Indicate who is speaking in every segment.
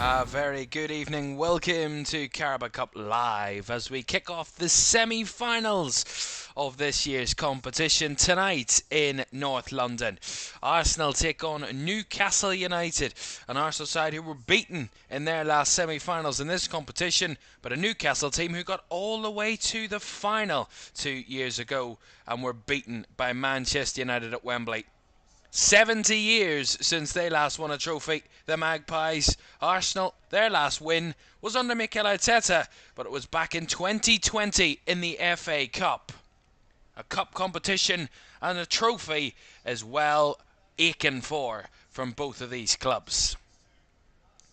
Speaker 1: A very good evening. Welcome to Carabao Cup Live as we kick off the semi-finals of this year's competition tonight in North London. Arsenal take on Newcastle United, an Arsenal side who were beaten in their last semi-finals in this competition, but a Newcastle team who got all the way to the final 2 years ago and were beaten by Manchester United at Wembley. 70 years since they last won a trophy, the Magpies. Arsenal, their last win was under Mikel Arteta, but it was back in 2020 in the FA Cup. A cup competition and a trophy is well aching for from both of these clubs.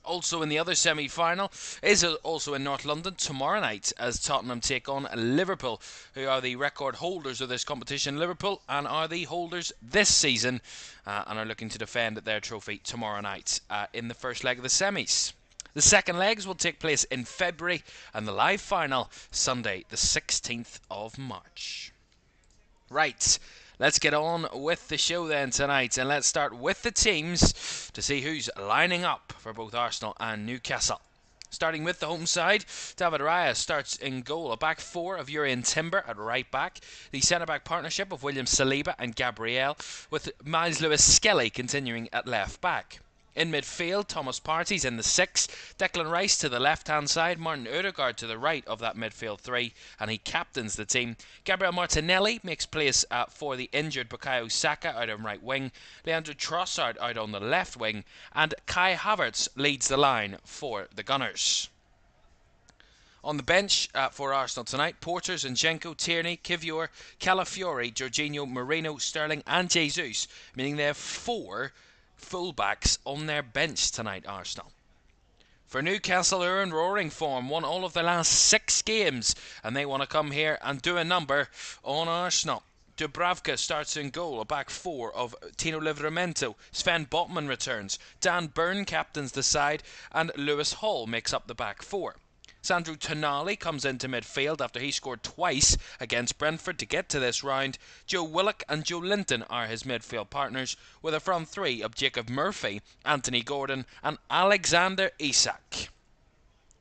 Speaker 1: Also in the other semi-final is also in North London tomorrow night as Tottenham take on Liverpool, who are the record holders of this competition. Liverpool and are the holders this season and are looking to defend their trophy tomorrow night in the first leg of the semis. The second legs will take place in February and the live final Sunday the 16th of March. Right. Let's get on with the show then tonight, and let's start with the teams to see who's lining up for both Arsenal and Newcastle. Starting with the home side, David Raya starts in goal. A back four of Urian Timber at right back. The centre-back partnership of William Saliba and Gabriel, with Miles Lewis-Skelly continuing at left back. In midfield, Thomas Partey's in the 6, Declan Rice to the left-hand side, Martin Odegaard to the right of that midfield 3, and he captains the team. Gabriel Martinelli makes place for the injured Bukayo Saka out on right wing, Leandro Trossard out on the left wing, and Kai Havertz leads the line for the Gunners. On the bench for Arsenal tonight, Porter, Zinchenko, Tierney, Kivior, Calafiori, Jorginho, Moreno, Sterling and Jesus, meaning they have 4 fullbacks on their bench tonight, Arsenal. For Newcastle, who are in roaring form, won all of their last 6 games, and they want to come here and do a number on Arsenal. Dubravka starts in goal, a back 4 of Tino Livramento. Sven Botman returns, Dan Burn captains the side, and Lewis Hall makes up the back 4. Sandro Tonali comes into midfield after he scored twice against Brentford to get to this round. Joe Willock and Joe Linton are his midfield partners, with a front 3 of Jacob Murphy, Anthony Gordon and Alexander Isak.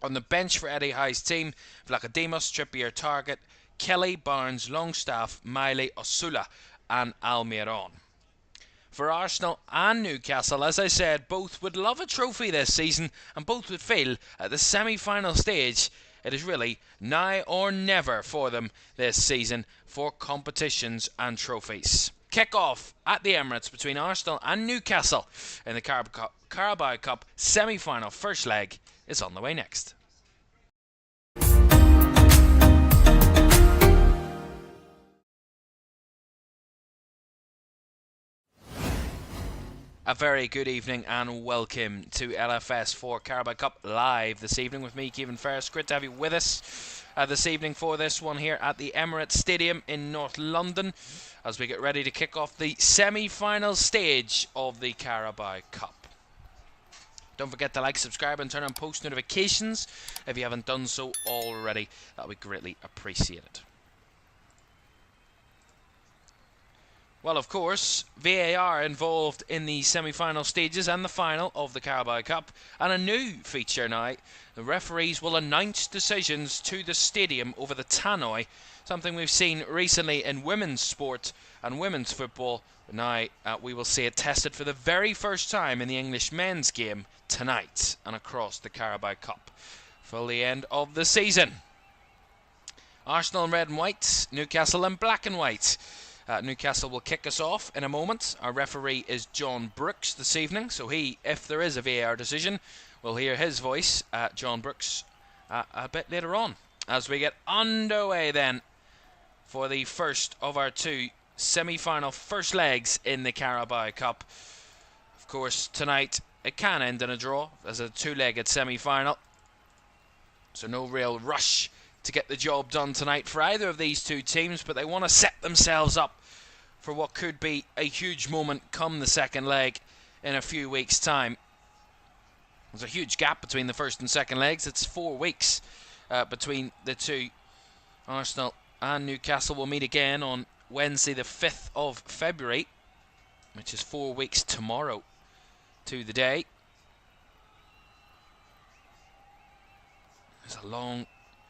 Speaker 1: On the bench for Eddie Howe's team, Vlachodimos, Trippier, Target, Kelly, Barnes, Longstaff, Miley, Osula and Almiron. For Arsenal and Newcastle, as I said, both would love a trophy this season and both would feel at the semi-final stage it is really now or never for them this season for competitions and trophies. Kick-off at the Emirates between Arsenal and Newcastle in the Carabao Cup semi-final first leg is on the way next. A very good evening and welcome to LFS for Carabao Cup Live this evening with me, Kevin Ferris. Great to have you with us this evening for this one here at the Emirates Stadium in North London as we get ready to kick off the semi-final stage of the Carabao Cup. Don't forget to like, subscribe and turn on post notifications if you haven't done so already. That would be greatly appreciated. Well, of course, VAR involved in the semi-final stages and the final of the Carabao Cup, and a new feature now. The referees will announce decisions to the stadium over the tannoy, something we've seen recently in women's sport and women's football. Now we will see it tested for the very first time in the English men's game tonight and across the Carabao Cup for the end of the season. Arsenal in red and white, Newcastle in black and white. Newcastle will kick us off in a moment. Our referee is John Brooks this evening, so if there is a VAR decision, we'll hear his voice, John Brooks, a bit later on. As we get underway then for the first of our 2 semi-final first legs in the Carabao Cup. Of course, tonight it can end in a draw as a 2-legged semi-final, so no real rush to get the job done tonight for either of these 2 teams, but they want to set themselves up for what could be a huge moment come the second leg in a few weeks' time. There's a huge gap between the first and second legs. It's 4 weeks between the 2. Arsenal and Newcastle will meet again on Wednesday the 5th of February, which is 4 weeks tomorrow to the day. There's a long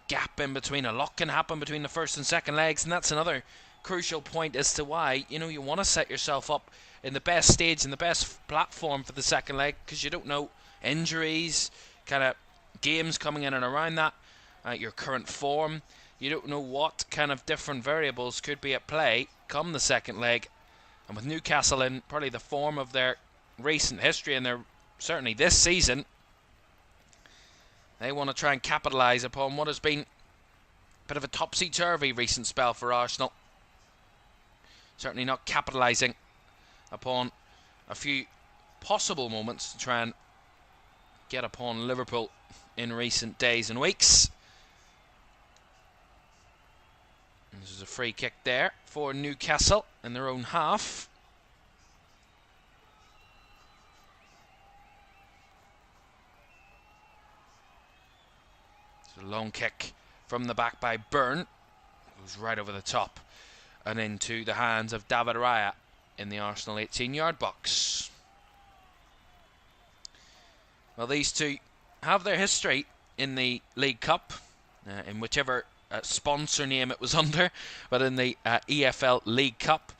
Speaker 1: gap in between. A lot can happen between the first and second legs, and that's another crucial point as to why, you know, you want to set yourself up in the best stage and the best platform for the second leg, because you don't know injuries, kind of games coming in and around that, your current form. You don't know what kind of different variables could be at play come the second leg. And with Newcastle in probably the form of their recent history, and their certainly this season, they want to try and capitalise upon what has been a bit of a topsy-turvy recent spell for Arsenal. Certainly not capitalising upon a few possible moments to try and get upon Liverpool in recent days and weeks. And this is a free kick there for Newcastle in their own half. It's a long kick from the back by Byrne. Goes right over the top and into the hands of David Raya in the Arsenal 18-yard box. Well, these two have their history in the League Cup, in whichever sponsor name it was under, but in the EFL League Cup.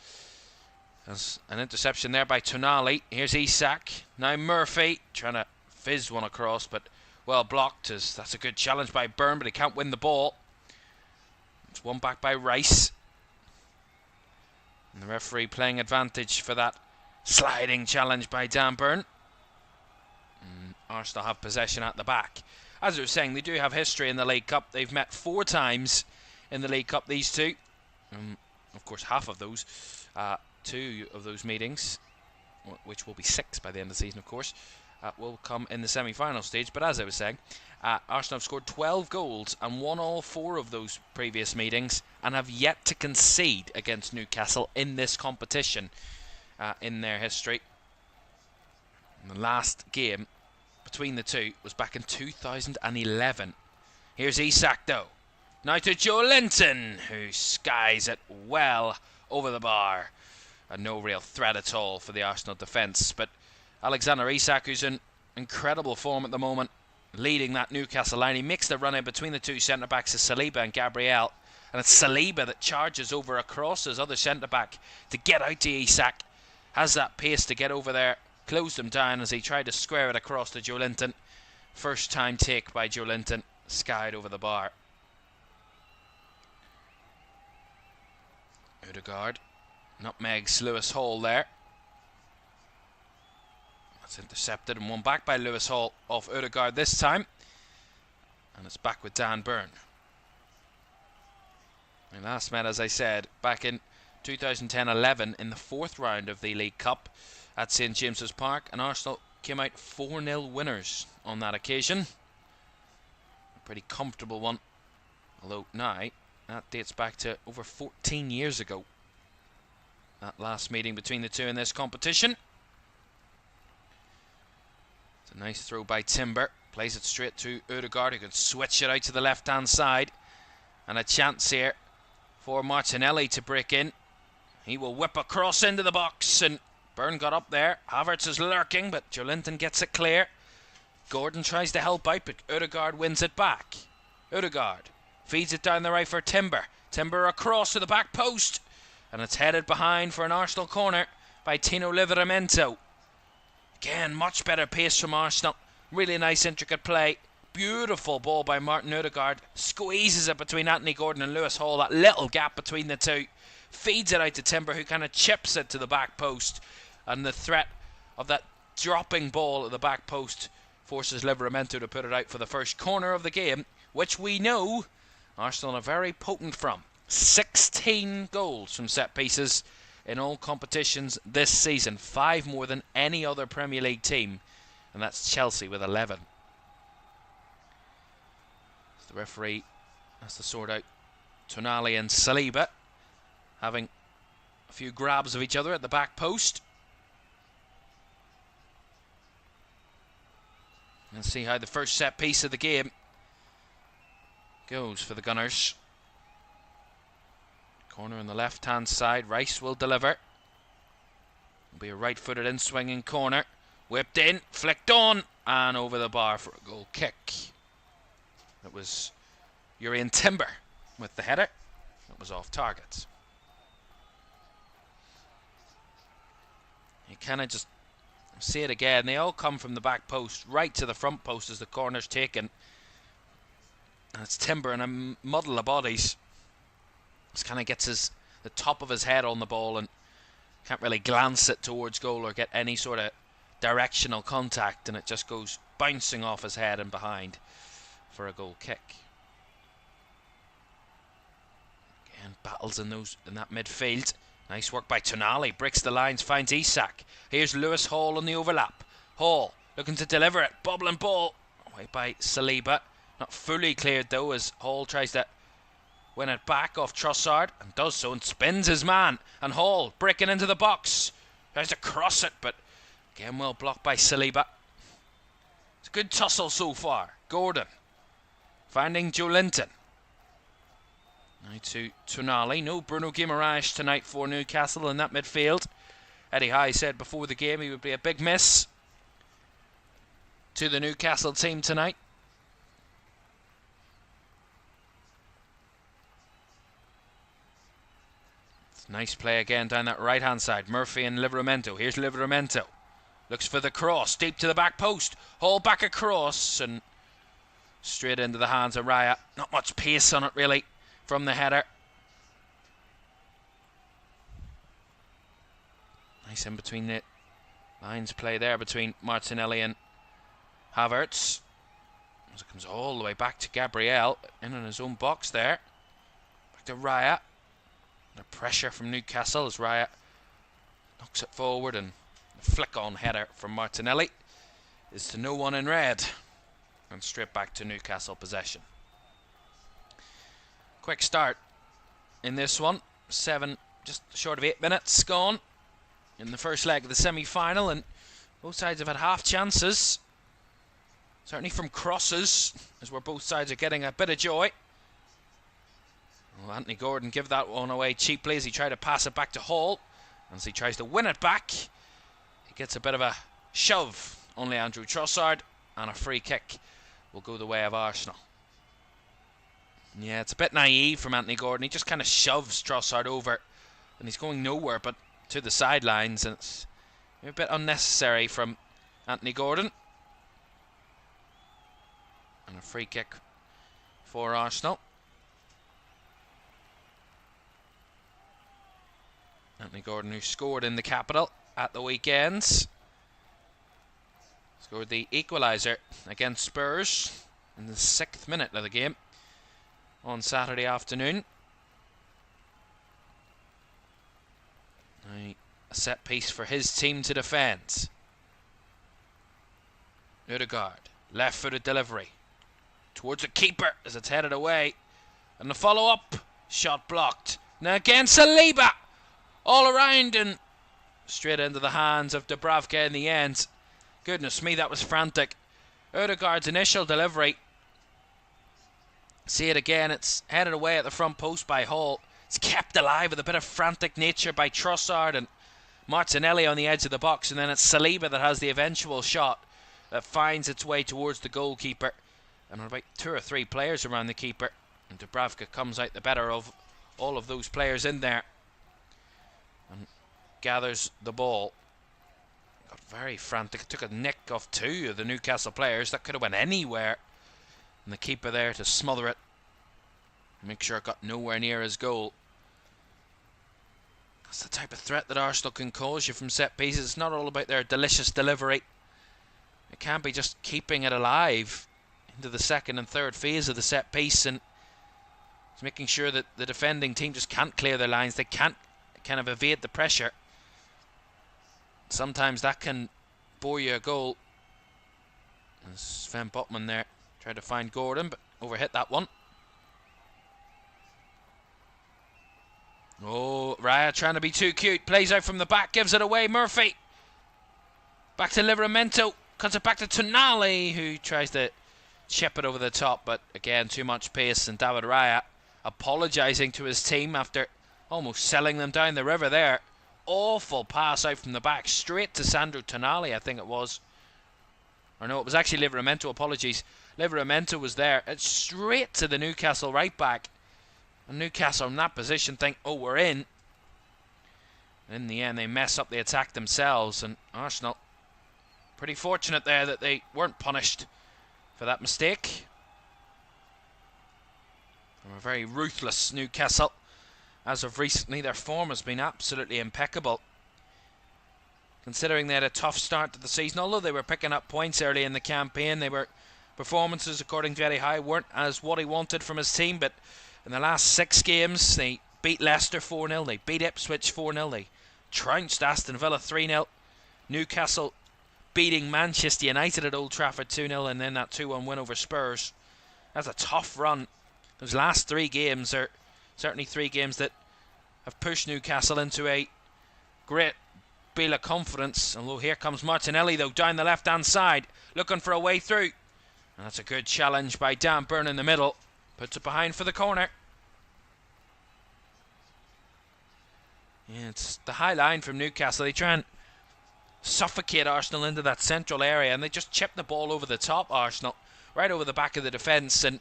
Speaker 1: There's an interception there by Tonali. Here's Isak. Now Murphy trying to fizz one across, but well blocked. As that's a good challenge by Byrne, but he can't win the ball. It's one back by Rice. And the referee playing advantage for that sliding challenge by Dan Byrne. Arsenal have possession at the back. As I was saying, they do have history in the League Cup. They've met 4 times in the League Cup, these two. Of course, half of those, 2 of those meetings, which will be 6 by the end of the season, of course, will come in the semi-final stage. But as I was saying, Arsenal have scored 12 goals and won all 4 of those previous meetings, and have yet to concede against Newcastle in this competition in their history. And the last game between the two was back in 2011. Here's Isak though. Now to Joe Linton, who skies it well over the bar. And no real threat at all for the Arsenal defence. But Alexander Isak, who's in incredible form at the moment, leading that Newcastle line. He makes the run in between the two centre-backs of Saliba and Gabriel. And it's Saliba that charges over across his other centre-back to get out to Isak. Has that pace to get over there. Closed him down as he tried to square it across to Joe Linton. First time take by Joe Linton. Skied over the bar. Odegaard nutmegs Lewis Hall there. That's intercepted and won back by Lewis Hall off Odegaard this time. And it's back with Dan Byrne. We last met, as I said, back in 2010-11 in the 4th round of the League Cup at St James's Park, and Arsenal came out 4-0 winners on that occasion. A pretty comfortable one, although now that dates back to over 14 years ago, that last meeting between the two in this competition. It's a nice throw by Timber, plays it straight to Odegaard, who can switch it out to the left hand side, and a chance here for Martinelli to break in. He will whip across into the box, and Byrne got up there. Havertz is lurking, but Joe Linton gets it clear. Gordon tries to help out, but Odegaard wins it back. Odegaard feeds it down the right for Timber. Timber across to the back post, and it's headed behind for an Arsenal corner by Tino Livramento. Again, much better pace from Arsenal. Really nice intricate play. Beautiful ball by Martin Odegaard. Squeezes it between Anthony Gordon and Lewis Hall. That little gap between the two. Feeds it out to Timber, who kind of chips it to the back post. And the threat of that dropping ball at the back post forces Livramento to put it out for the first corner of the game, which we know Arsenal are very potent from. 16 goals from set pieces in all competitions this season. 5 more than any other Premier League team. And that's Chelsea with 11. The referee has to sort out Tonali and Saliba having a few grabs of each other at the back post. And see how the first set piece of the game goes for the Gunners. Corner on the left hand side. Rice will deliver. It'll be a right footed in swinging corner. Whipped in, flicked on, and over the bar for a goal kick. It was Urian Timber with the header. It was off target. You kind of just see it again. They all come from the back post right to the front post as the corner's taken. And it's Timber in a muddle of bodies. Just kind of gets the top of his head on the ball and can't really glance it towards goal or get any sort of directional contact, and it just goes bouncing off his head and behind for a goal kick. Again, battles in that midfield. Nice work by Tonali. Breaks the lines, finds Isak. Here's Lewis Hall on the overlap. Hall looking to deliver it. Bobbling ball away by Saliba. Not fully cleared though, as Hall tries to win it back off Trossard, and does so, and spins his man. And Hall breaking into the box. Tries to cross it, but again well blocked by Saliba. It's a good tussle so far. Gordon finding Joe Linton. Now to Tonali. No Bruno Guimaraes tonight for Newcastle in that midfield. Eddie Howe said before the game he would be a big miss to the Newcastle team tonight. It's nice play again down that right hand side. Murphy and Livramento. Here's Livramento. Looks for the cross. Deep to the back post. Hall back across and straight into the hands of Raya. Not much pace on it really from the header. Nice in between the lines play there between Martinelli and Havertz. As it comes all the way back to Gabriel in on his own box there. Back to Raya. The pressure from Newcastle as Raya knocks it forward, and the flick on header from Martinelli is to no one in red. And straight back to Newcastle possession. Quick start in this one. Just short of 8 minutes gone in the first leg of the semi-final, and both sides have had half chances. Certainly from crosses, as where both sides are getting a bit of joy. Well, Anthony Gordon give that one away cheaply as he tried to pass it back to Hall. As he tries to win it back, he gets a bit of a shove. Only Andrew Trossard, and a free kick will go the way of Arsenal. Yeah, it's a bit naive from Anthony Gordon. He just kind of shoves Trossard over, and he's going nowhere but to the sidelines, and it's a bit unnecessary from Anthony Gordon. And a free kick for Arsenal. Anthony Gordon, who scored in the capital at the weekends, scored the equaliser against Spurs in the 6th minute of the game on Saturday afternoon. A set piece for his team to defend. Ødegaard, left-footed delivery towards the keeper as it's headed away, and the follow-up shot blocked. Now again Saliba, all around and straight into the hands of Dubravka in the end. Goodness me, that was frantic. Ødegaard's initial delivery. See it again, it's headed away at the front post by Hall. It's kept alive with a bit of frantic nature by Trossard and Martinelli on the edge of the box, and then it's Saliba that has the eventual shot that finds its way towards the goalkeeper. And about 2 or 3 players around the keeper, and Dubravka comes out the better of all of those players in there and gathers the ball. Got very frantic. Took a nick off 2 of the Newcastle players. That could have went anywhere, and the keeper there to smother it, make sure it got nowhere near his goal. That's the type of threat that Arsenal can cause you from set pieces. It's not all about their delicious delivery. It can't be just keeping it alive into the second and third phase of the set piece, and it's making sure that the defending team just can't clear their lines. They can't kind of evade the pressure. Sometimes that can bore you a goal. And Sven Botman there tried to find Gordon, but overhit that one. Oh, Raya trying to be too cute. Plays out from the back, gives it away. Murphy. Back to Livramento. Cuts it back to Tonali, who tries to chip it over the top, but again, too much pace. And David Raya apologising to his team after almost selling them down the river there. Awful pass out from the back, straight to Sandro Tonali, I think it was. Or no, it was actually Livramento, apologies. Livramento was there. It's straight to the Newcastle right back. And Newcastle in that position think, oh, we're in. In the end, they mess up the attack themselves, and Arsenal pretty fortunate there that they weren't punished for that mistake. They were very ruthless, Newcastle. As of recently, their form has been absolutely impeccable. Considering they had a tough start to the season, although they were picking up points early in the campaign, performances, according to Eddie Howe, weren't as what he wanted from his team, but in the last 6 games, they beat Leicester 4-0, they beat Ipswich 4-0, they trounced Aston Villa 3-0, Newcastle beating Manchester United at Old Trafford 2-0, and then that 2-1 win over Spurs. That's a tough run. Those last 3 games are certainly 3 games that have pushed Newcastle into a great deal of confidence. Although here comes Martinelli though, down the left hand side, looking for a way through. And that's a good challenge by Dan Burn in the middle. Puts it behind for the corner. Yeah, it's the high line from Newcastle. They try and suffocate Arsenal into that central area, and they just chip the ball over the top, Arsenal, right over the back of the defence, and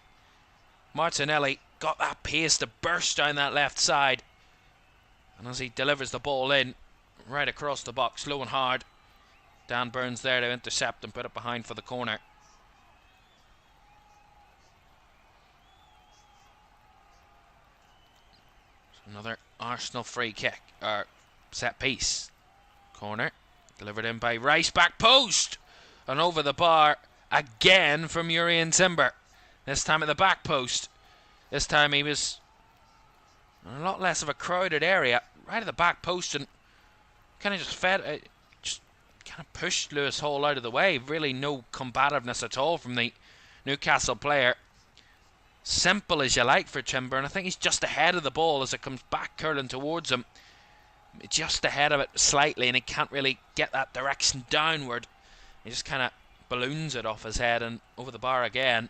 Speaker 1: Martinelli got that pace to burst down that left side. And as he delivers the ball in, right across the box, low and hard, Dan Burns there to intercept and put it behind for the corner. Another Arsenal free kick, or set piece. Corner, delivered in by Rice, back post, and over the bar again from Urian Timber. This time at the back post. This time he was in a lot less of a crowded area, right at the back post, and kind of just kind of pushed Lewis Hall out of the way. Really no combativeness at all from the Newcastle player. Simple as you like for Timber, and I think he's just ahead of the ball as it comes back curling towards him. Just ahead of it slightly, and he can't really get that direction downward. He just kind of balloons it off his head and over the bar again.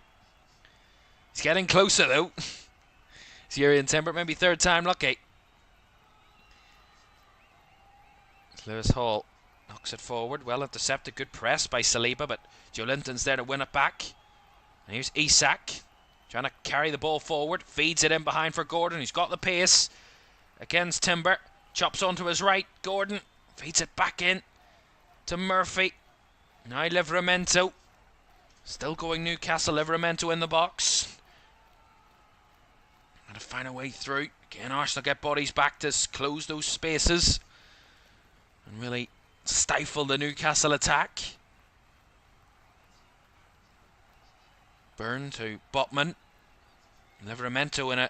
Speaker 1: He's getting closer though. It's Urian Timber, maybe 3rd time lucky. Lewis Hall knocks it forward, well intercepted, good press by Saliba, but Joe Linton's there to win it back. And here's Isak, trying to carry the ball forward, feeds it in behind for Gordon, he's got the pace. Against Timber, chops onto his right, Gordon feeds it back in to Murphy. Now Livramento, still going Newcastle, Livramento in the box. Got to find a way through. Again, Arsenal get bodies back to close those spaces and really stifle the Newcastle attack. Burn to Botman. Livramento in a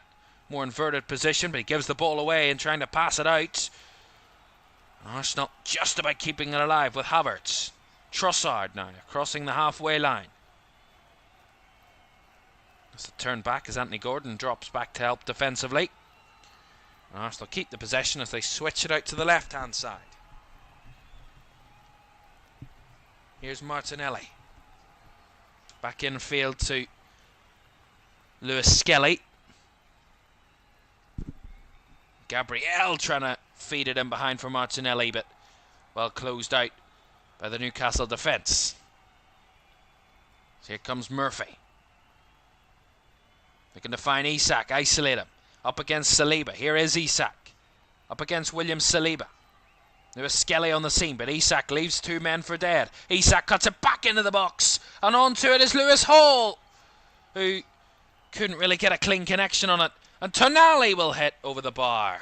Speaker 1: more inverted position, but he gives the ball away and trying to pass it out. Arsenal just about keeping it alive with Havertz. Trossard now crossing the halfway line. That's a turn back as Anthony Gordon drops back to help defensively. Arsenal keep the possession as they switch it out to the left hand side. Here's Martinelli. Back in field to Lewis Skelly. Gabriel trying to feed it in behind for Martinelli, but well closed out by the Newcastle defence. So here comes Murphy. Looking to find Isak, isolate him. Up against Saliba. Here is Isak. Up against William Saliba. Lewis Skelly on the scene, but Isak leaves 2 men for dead. Isak cuts it back into the box, and onto it is Lewis Hall, who couldn't really get a clean connection on it. And Tonali will hit over the bar.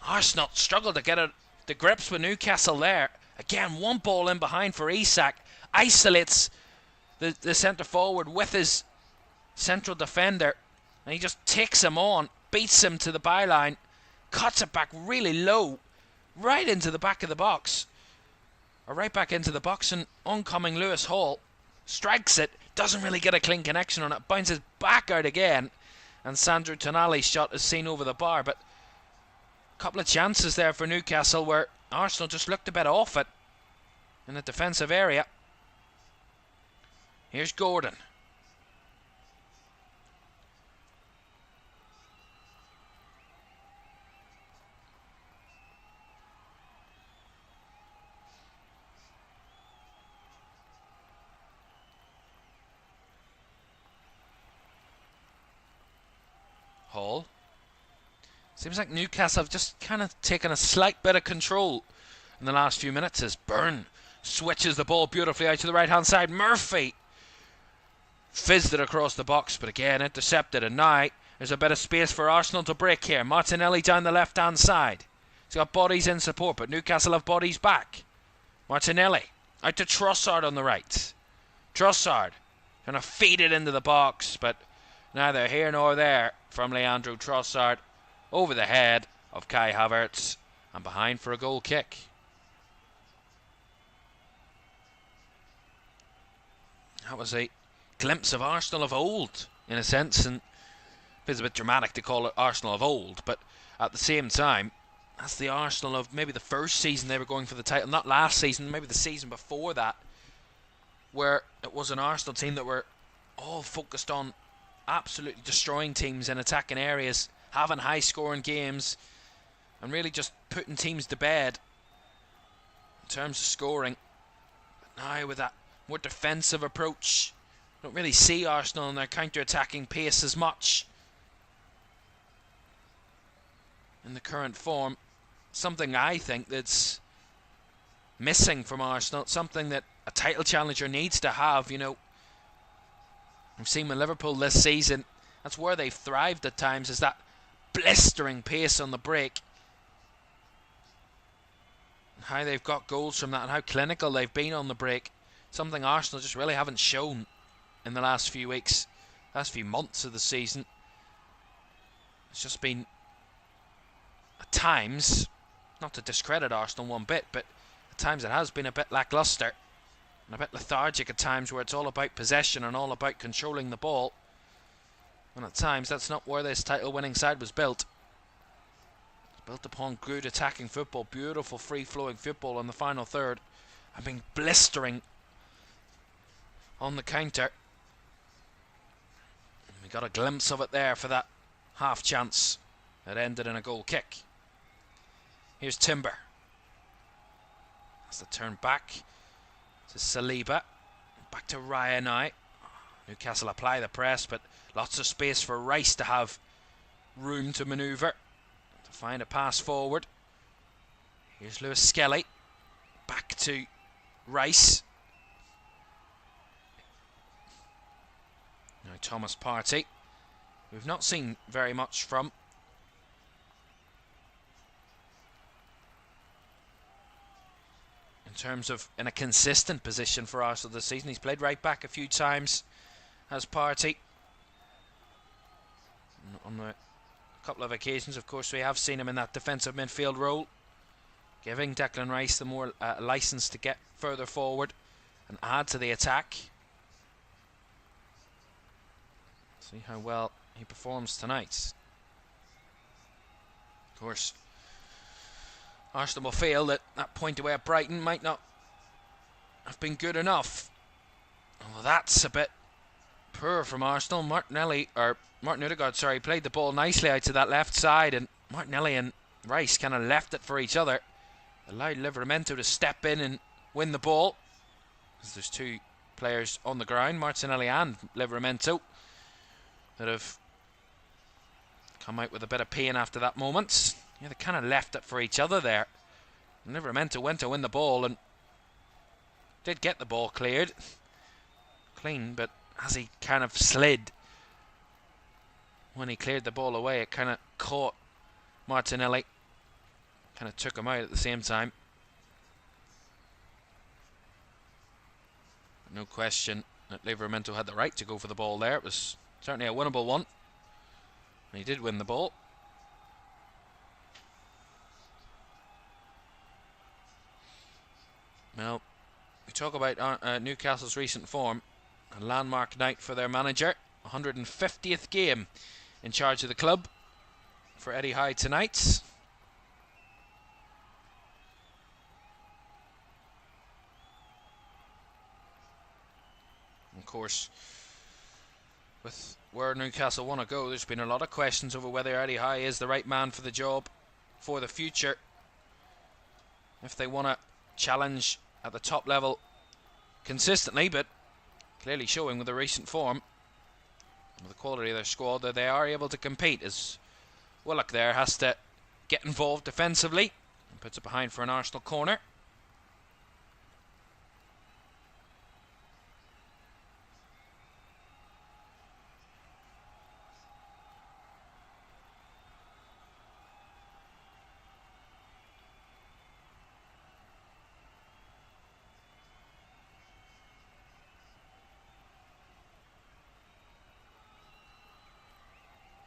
Speaker 1: Arsenal struggled to get the grips with Newcastle there. Again, 1 ball in behind for Isak. Isolates the centre forward with his central defender. And he just takes him on, beats him to the byline, cuts it back really low, right into the back of the box. Or right back into the box, and oncoming Lewis Hall strikes it. Doesn't really get a clean connection on it. Bounces back out again. And Sandro Tonali's shot is seen over the bar. But a couple of chances there for Newcastle where Arsenal just looked a bit off it in the defensive area. Here's Gordon. Hall. Seems like Newcastle have just kind of taken a slight bit of control in the last few minutes as Byrne switches the ball beautifully out to the right hand side. Murphy fizzed it across the box, but again intercepted, and now there's a bit of space for Arsenal to break here. Martinelli down the left hand side. He's got bodies in support, but Newcastle have bodies back. Martinelli out to Trossard on the right. Trossard trying to feed it into the box, but neither here nor there from Leandro Trossard. Over the head of Kai Havertz and behind for a goal kick. That was a glimpse of Arsenal of old, in a sense, and it's a bit dramatic to call it Arsenal of old, but at the same time, that's the Arsenal of maybe the first season they were going for the title, not last season, maybe the season before that, where it was an Arsenal team that were all focused on absolutely destroying teams in attacking areas, having high scoring games, and really just putting teams to bed in terms of scoring. But now with that more defensive approach, don't really see Arsenal in their counter-attacking pace as much in the current form. Something I think that's missing from Arsenal, something that a title challenger needs to have. You know, we've seen with Liverpool this season, that's where they've thrived at times, is that blistering pace on the break, and how they've got goals from that, and how clinical they've been on the break. Something Arsenal just really haven't shown in the last few weeks, last few months of the season. It's just been, at times, not to discredit Arsenal one bit, but at times it has been a bit lacklustre and a bit lethargic at times, where it's all about possession and all about controlling the ball. And at times that's not where this title-winning side was built. It's built upon good attacking football, beautiful free-flowing football in the final third, and being blistering on the counter. And we got a glimpse of it there for that half chance that ended in a goal kick. Here's Timber. That's the turn back to Saliba. Back to Raya now. Newcastle apply the press, but lots of space for Rice to have room to manoeuvre, to find a pass forward. Here's Lewis Skelly. Back to Rice. Now Thomas Partey, we've not seen very much from. In terms of in a consistent position for Arsenal this season. He's played right back a few times as Partey. On a couple of occasions, of course, we have seen him in that defensive midfield role, giving Declan Rice the more licence to get further forward and add to the attack. See how well he performs tonight. Of course, Arsenal will feel that that point away at Brighton might not have been good enough. Well, that's a bit poor from Arsenal. Martin Odegaard, played the ball nicely out to that left side, and Martinelli and Rice kind of left it for each other. Allowed Livramento to step in and win the ball, because there's two players on the ground, Martinelli and Livramento, that have come out with a bit of pain after that moment. Yeah, they kind of left it for each other there. And Livramento went to win the ball and did get the ball cleared clean, but as he kind of slid when he cleared the ball away, it kind of caught Martinelli, kind of took him out at the same time. No question that Livramento had the right to go for the ball there. It was certainly a winnable one, and he did win the ball. Well, we talk about Newcastle's recent form. A landmark night for their manager. 150th game in charge of the club for Eddie Howe tonight. Of course, with where Newcastle want to go, there's been a lot of questions over whether Eddie Howe is the right man for the job for the future. If they want to challenge at the top level consistently, but clearly showing with the recent form, With the quality of their squad, that they are able to compete, as Willock there has to get involved defensively and puts it behind for an Arsenal corner.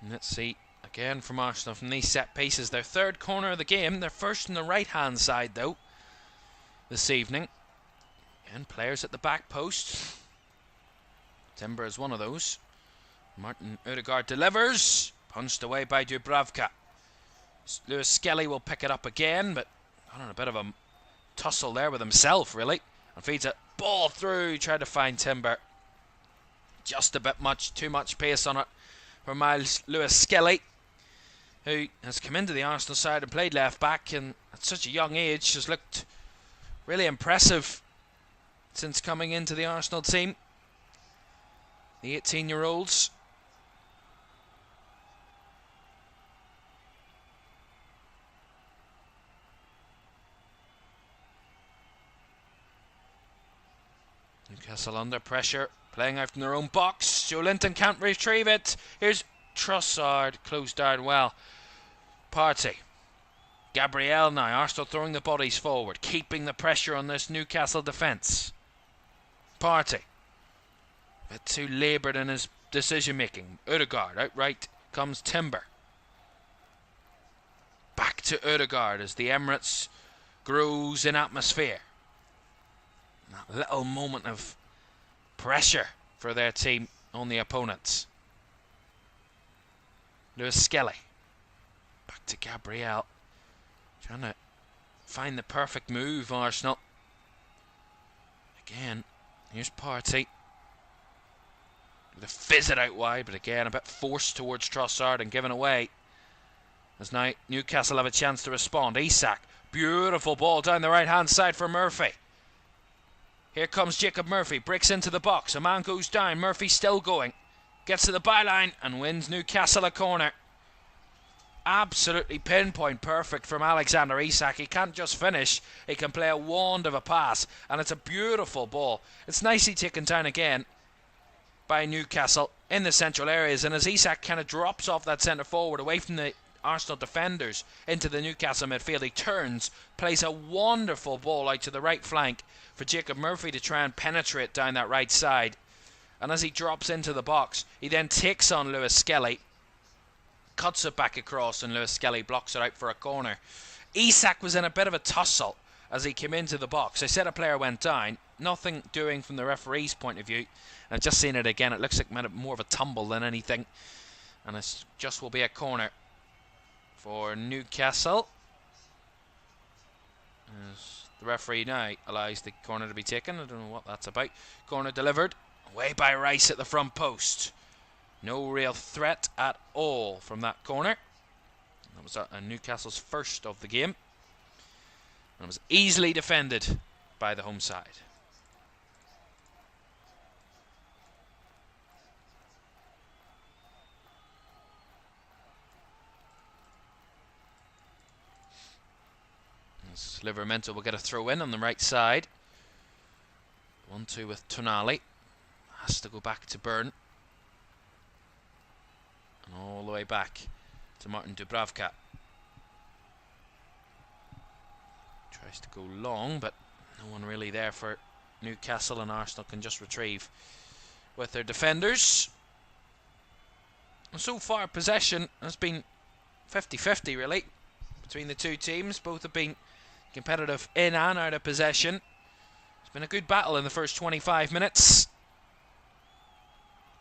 Speaker 1: Let's see, again from Arsenal from these set pieces. Their third corner of the game. Their first on the right hand side though this evening. And players at the back post. Timber is one of those. Martin Odegaard delivers. Punched away by Dubravka. Lewis Skelly will pick it up again, but on a bit of a tussle there with himself really. And feeds it ball through. Tried to find Timber. Just a bit too much pace on it for Miles Lewis Skelly, who has come into the Arsenal side and played left back, and at such a young age has looked really impressive since coming into the Arsenal team. The 18-year-olds. Newcastle under pressure, playing out from their own box. Joe Linton can't retrieve it. Here's Trossard, closed down well. Partey. Gabriel now. Arsenal throwing the bodies forward, keeping the pressure on this Newcastle defence. Partey. A bit too laboured in his decision making. Odegaard. Outright comes Timber. Back to Odegaard as the Emirates grows in atmosphere. That little moment of pressure for their team on the opponents. Lewis Skelly. Back to Gabriel. Trying to find the perfect move, Arsenal. Again, here's Partey. The fizz it out wide, but again a bit forced towards Trossard and given away. As now Newcastle have a chance to respond. Isak. Beautiful ball down the right hand side for Murphy. Here comes Jacob Murphy, breaks into the box, a man goes down, Murphy still going, gets to the byline and wins Newcastle a corner. Absolutely pinpoint perfect from Alexander Isak. He can't just finish, he can play a wand of a pass, and it's a beautiful ball. It's nicely taken down again by Newcastle in the central areas, and as Isak kind of drops off that centre forward away from the Arsenal defenders into the Newcastle midfield, he turns, plays a wonderful ball out to the right flank for Jacob Murphy to try and penetrate down that right side. And as he drops into the box, he then takes on Lewis Skelly, cuts it back across, and Lewis Skelly blocks it out for a corner. Isak was in a bit of a tussle as he came into the box. I said a player went down, nothing doing from the referee's point of view. I've just seen it again, it looks like more of a tumble than anything, and it just will be a corner for Newcastle. As the referee now allows the corner to be taken. I don't know what that's about. Corner delivered away by Rice at the front post. No real threat at all from that corner. That was Newcastle's first of the game. And it was easily defended by the home side. Livramento will get a throw in on the right side. 1-2 with Tonali. Has to go back to Byrne. And all the way back to Martin Dubravka. Tries to go long, but no one really there for Newcastle, and Arsenal can just retrieve with their defenders. And so far possession has been 50-50 really between the two teams. Both have been competitive in and out of possession. It's been a good battle in the first 25 minutes.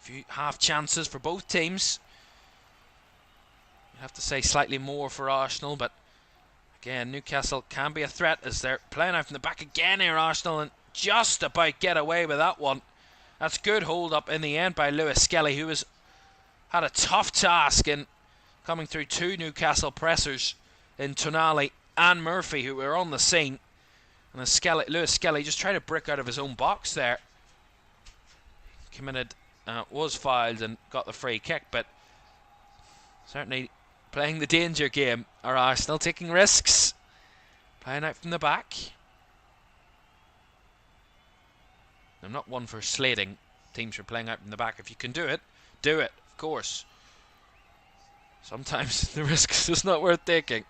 Speaker 1: A few half chances for both teams. You have to say slightly more for Arsenal, but again, Newcastle can be a threat as they're playing out from the back again here, Arsenal, and just about get away with that one. That's good hold up in the end by Lewis Skelly, who had a tough task in coming through two Newcastle pressers in Tonali and Murphy, who were on the scene. And Lewis Skelly just tried to break out of his own box there. Committed was fouled and got the free kick, but certainly playing the danger game are Arsenal, taking risks, playing out from the back. I'm not one for slating teams for playing out from the back. If you can do it, of course. Sometimes the risk is just not worth taking.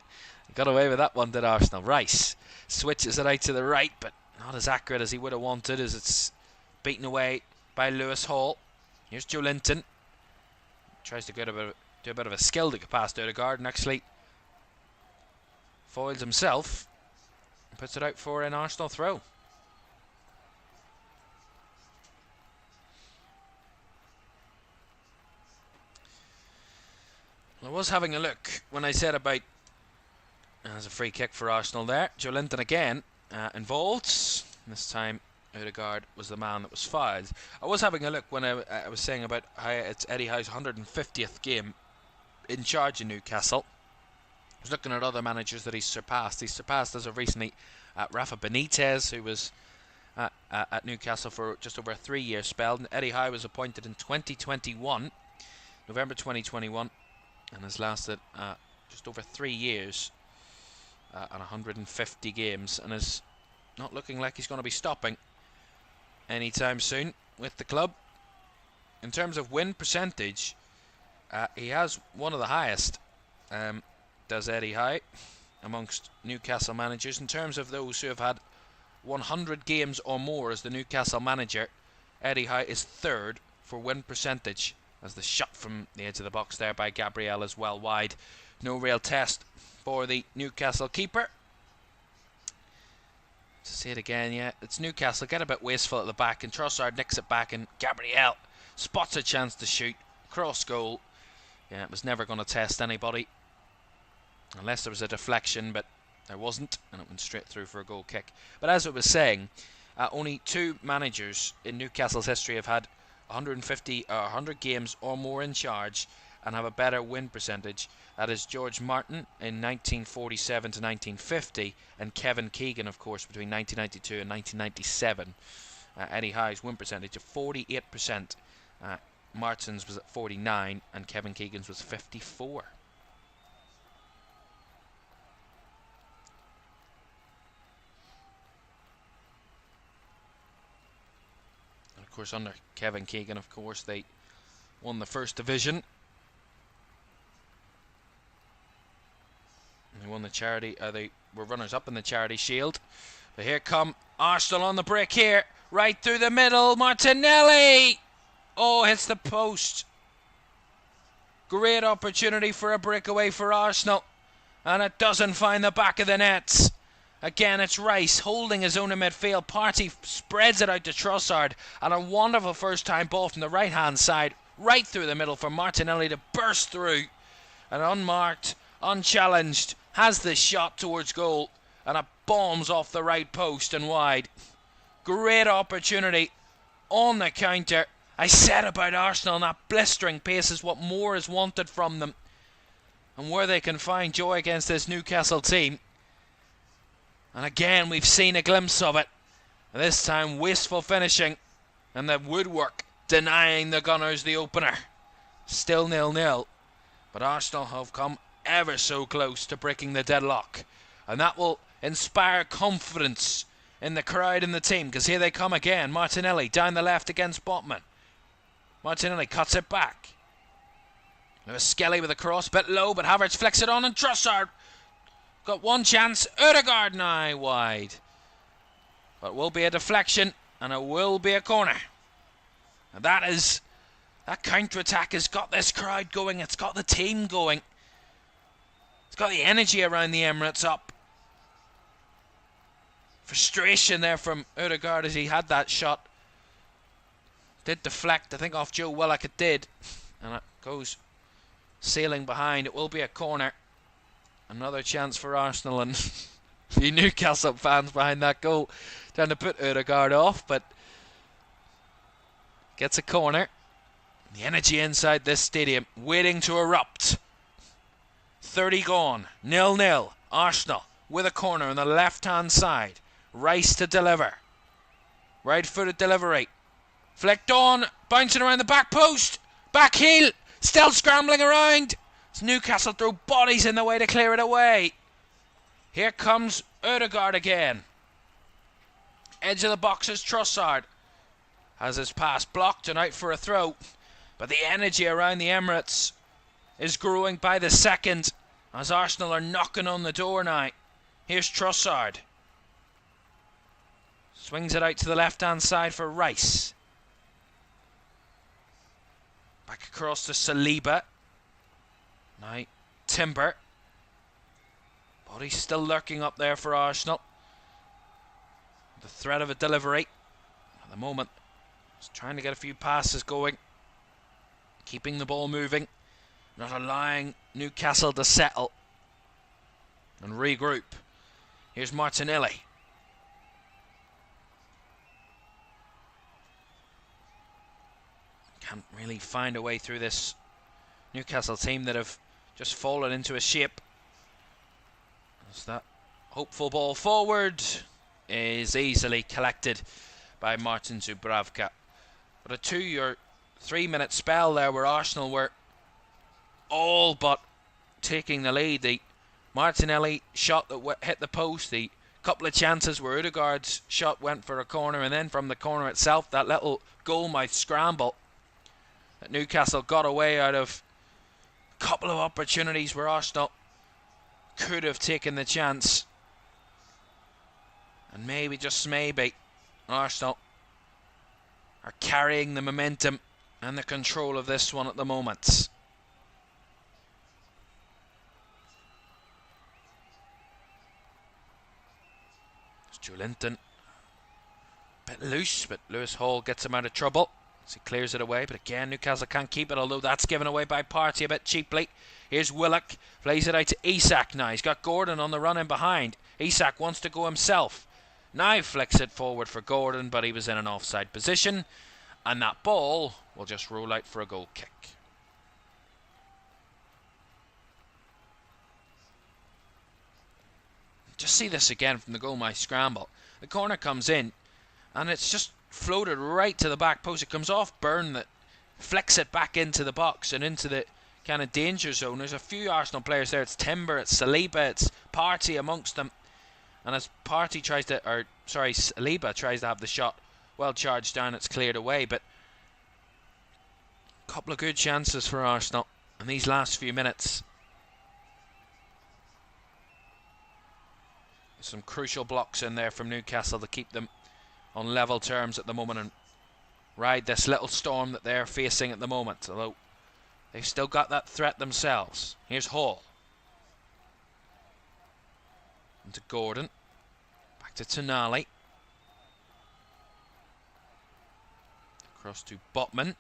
Speaker 1: Got away with that one, did Arsenal. Rice switches it out to the right, but not as accurate as he would have wanted, as it's beaten away by Lewis Hall. Here's Joe Linton. Tries to do a bit of a skill to get past Odegaard, and actually foils himself and puts it out for an Arsenal throw. I was having a look when I said about there's a free kick for Arsenal there. Joe Linton again involved. This time Odegaard was the man that was fouled. I was having a look when I was saying about how it's Eddie Howe's 150th game in charge in Newcastle. I was looking at other managers that he's surpassed. He's surpassed as of recently Rafa Benitez, who was at Newcastle for just over a 3-year spell. And Eddie Howe was appointed in 2021, November 2021. And has lasted just over 3 years and 150 games, and is not looking like he's going to be stopping anytime soon with the club. In terms of win percentage, he has one of the highest, does Eddie Howe, amongst Newcastle managers. In terms of those who have had 100 games or more as the Newcastle manager, Eddie Howe is third for win percentage, as the shot from the edge of the box there by Gabriel is well wide. No real test for the Newcastle keeper. To see it again, yeah, it's Newcastle get a bit wasteful at the back, and Trossard nicks it back, and Gabriel spots a chance to shoot cross goal. Yeah, it was never going to test anybody unless there was a deflection, but there wasn't, and it went straight through for a goal kick. But as I was saying, only 2 managers in Newcastle's history have had 150 or 100 games or more in charge and have a better win percentage. That is George Martin in 1947 to 1950, and Kevin Keegan, of course, between 1992 and 1997. Eddie Howe's win percentage of 48%. Martin's was at 49, and Kevin Keegan's was 54. Of course, under Kevin Keegan, of course, they won the first division. They won the charity. They were runners-up in the Charity Shield. But here come Arsenal on the break here, right through the middle. Martinelli, oh, hits the post. Great opportunity for a breakaway for Arsenal, and it doesn't find the back of the nets. Again, it's Rice holding his own in midfield. Partey spreads it out to Trossard, and a wonderful first-time ball from the right-hand side, right through the middle for Martinelli to burst through. And unmarked, unchallenged, has the shot towards goal, and it bombs off the right post and wide. Great opportunity on the counter. I said about Arsenal, that blistering pace is what more is wanted from them, and where they can find joy against this Newcastle team. And again, we've seen a glimpse of it. This time, wasteful finishing, and the woodwork denying the Gunners the opener. Still 0-0, but Arsenal have come ever so close to breaking the deadlock, and that will inspire confidence in the crowd and the team, because here they come again. Martinelli down the left against Botman. Martinelli cuts it back. There's Skelly with a cross, bit low, but Havertz flicks it on, and Trossard got one chance. Odegaard now wide. But it will be a deflection, and it will be a corner. And that counter-attack has got this crowd going. It's got the team going. It's got the energy around the Emirates up. Frustration there from Odegaard as he had that shot. Did deflect, I think, off Joe Willock. It did. And it goes sailing behind. It will be a corner. Another chance for Arsenal, and a few Newcastle fans behind that goal trying to put Odegaard off, but gets a corner. The energy inside this stadium waiting to erupt. 30 gone, 0-0. Arsenal with a corner on the left-hand side. Rice to deliver. Right-footed delivery. Flicked on, bouncing around the back post. Back heel, still scrambling around. As Newcastle throw bodies in the way to clear it away. Here comes Ødegaard again. Edge of the box is Trossard. Has his pass blocked and out for a throw. But the energy around the Emirates is growing by the second as Arsenal are knocking on the door now. Here's Trossard. Swings it out to the left-hand side for Rice. Back across to Saliba. Now Timber. Body's still lurking up there for Arsenal. The threat of a delivery. At the moment, just trying to get a few passes going. Keeping the ball moving. Not allowing Newcastle to settle. And regroup. Here's Martinelli. Can't really find a way through this Newcastle team that have just fallen into a shape. As that hopeful ball forward is easily collected by Martin Zubravka. But a 2 or 3 minute spell there where Arsenal were all but taking the lead. The Martinelli shot that hit the post, the couple of chances where Ødegaard's shot went for a corner, and then from the corner itself, that little goal-mouth scramble that Newcastle got away out of. A couple of opportunities where Arsenal could have taken the chance. And maybe, just maybe, Arsenal are carrying the momentum and the control of this one at the moment. Joelinton, bit loose, but Lewis Hall gets him out of trouble as he clears it away. But again, Newcastle can't keep it, although that's given away by Partey a bit cheaply. Here's Willock, plays it out to Isak now. He's got Gordon on the run in behind. Isak wants to go himself. Now flicks it forward for Gordon, but he was in an offside position. And that ball will just roll out for a goal kick. Just see this again from the goal, my scramble. The corner comes in, and it's just floated right to the back post. It comes off Byrne that flicks it back into the box and into the kind of danger zone. There's a few Arsenal players there. It's Timber, it's Saliba, it's Partey amongst them. And as Partey tries to, Saliba tries to have the shot well charged down, it's cleared away. But a couple of good chances for Arsenal in these last few minutes. Some crucial blocks in there from Newcastle to keep them on level terms at the moment and ride this little storm that they're facing at the moment, although they've still got that threat themselves. Here's Hall. Into Gordon. Back to Tonali. Across to Botman.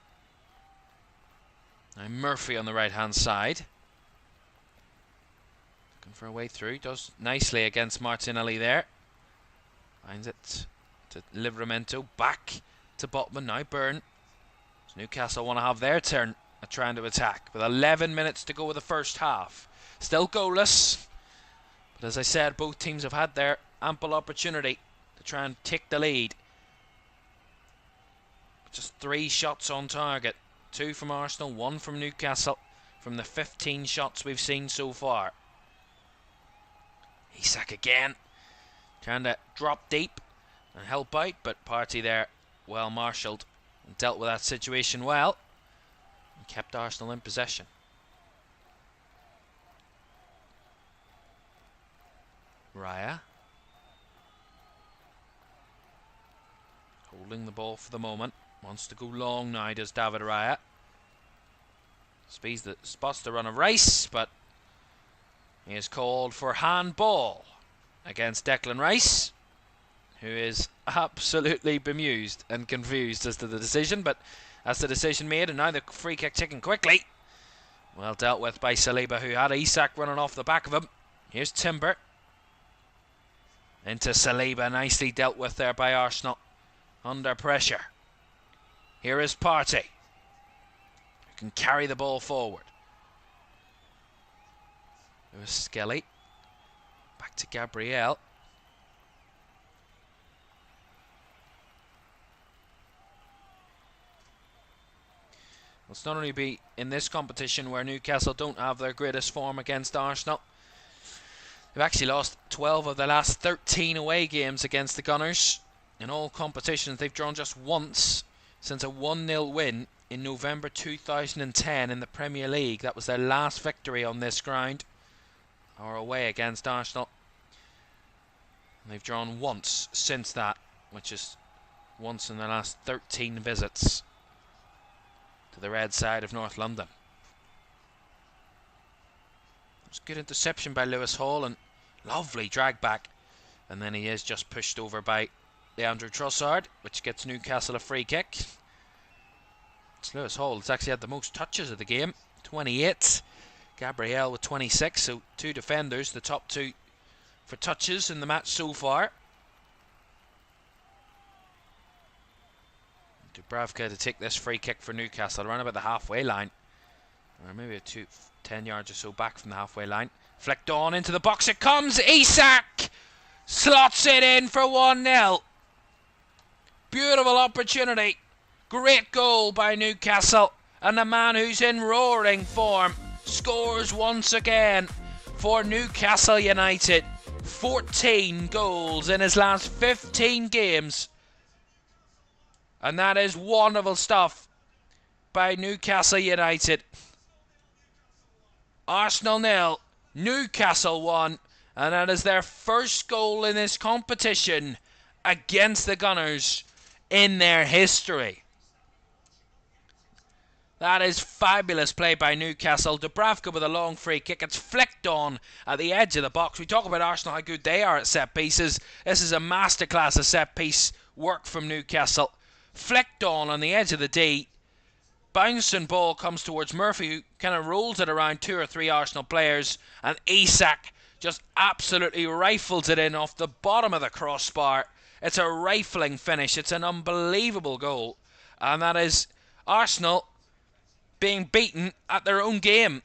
Speaker 1: Now Murphy on the right hand side. For a way through, does nicely against Martinelli there. Finds it to Livramento, back to Botman, now Byrne. So Newcastle want to have their turn at trying to attack, with 11 minutes to go with the first half. Still goalless, but as I said, both teams have had their ample opportunity to try and take the lead. Just 3 shots on target, 2 from Arsenal, 1 from Newcastle, from the 15 shots we've seen so far. Isak again, trying to drop deep and help out, but Partey there well marshalled and dealt with that situation well and kept Arsenal in possession. Raya holding the ball for the moment, wants to go long now, does David Raya. Spots the run of Rice, but he is called for handball against Declan Rice, who is absolutely bemused and confused as to the decision, but that's the decision made, and now the free kick ticking quickly. Well dealt with by Saliba, who had Isak running off the back of him. Here's Timber. Into Saliba, nicely dealt with there by Arsenal. Under pressure. Here is Partey, who can carry the ball forward. There was Skelly. Back to Gabriel. It's not only be in this competition where Newcastle don't have their greatest form against Arsenal. They've actually lost 12 of their last 13 away games against the Gunners. In all competitions, they've drawn just once since a 1-0 win in November 2010 in the Premier League. That was their last victory on this ground, or away against Arsenal. And they've drawn once since that, which is once in the last 13 visits to the red side of North London. It was good interception by Lewis Hall and lovely drag back, and then he is just pushed over by Leandro Trossard, which gets Newcastle a free kick. It's Lewis Hall that's actually had the most touches of the game, 28. Gabriel with 26, so two defenders, the top two for touches in the match so far. Dubravka to take this free kick for Newcastle around about the halfway line, or maybe 10 yards or so back from the halfway line. Flicked on into the box it comes. Isak slots it in for 1-0. Beautiful opportunity. Great goal by Newcastle, and the man who's in roaring form scores once again for Newcastle United. 14 goals in his last 15 games, and that is wonderful stuff by Newcastle United. Arsenal 0, Newcastle 1, and that is their first goal in this competition against the Gunners in their history. That is fabulous play by Newcastle. Dubravka with a long free kick. It's flicked on at the edge of the box. We talk about Arsenal, how good they are at set pieces. This is a masterclass of set piece work from Newcastle. Flicked on the edge of the D. Bouncing ball comes towards Murphy, who kind of rolls it around 2 or 3 Arsenal players, and Isak just absolutely rifles it in off the bottom of the crossbar. It's a rifling finish. It's an unbelievable goal, and that is Arsenal being beaten at their own game.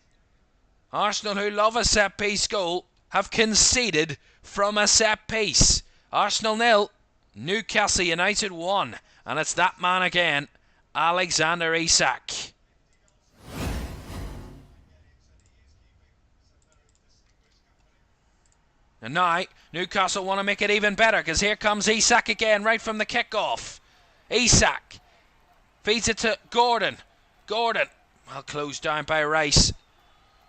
Speaker 1: Arsenal, who love a set piece goal, have conceded from a set piece. Arsenal 0, Newcastle United 1, and it's that man again, Alexander Isak. And now Newcastle want to make it even better, because here comes Isak again right from the kickoff. Isak feeds it to Gordon. Gordon, well closed down by Rice.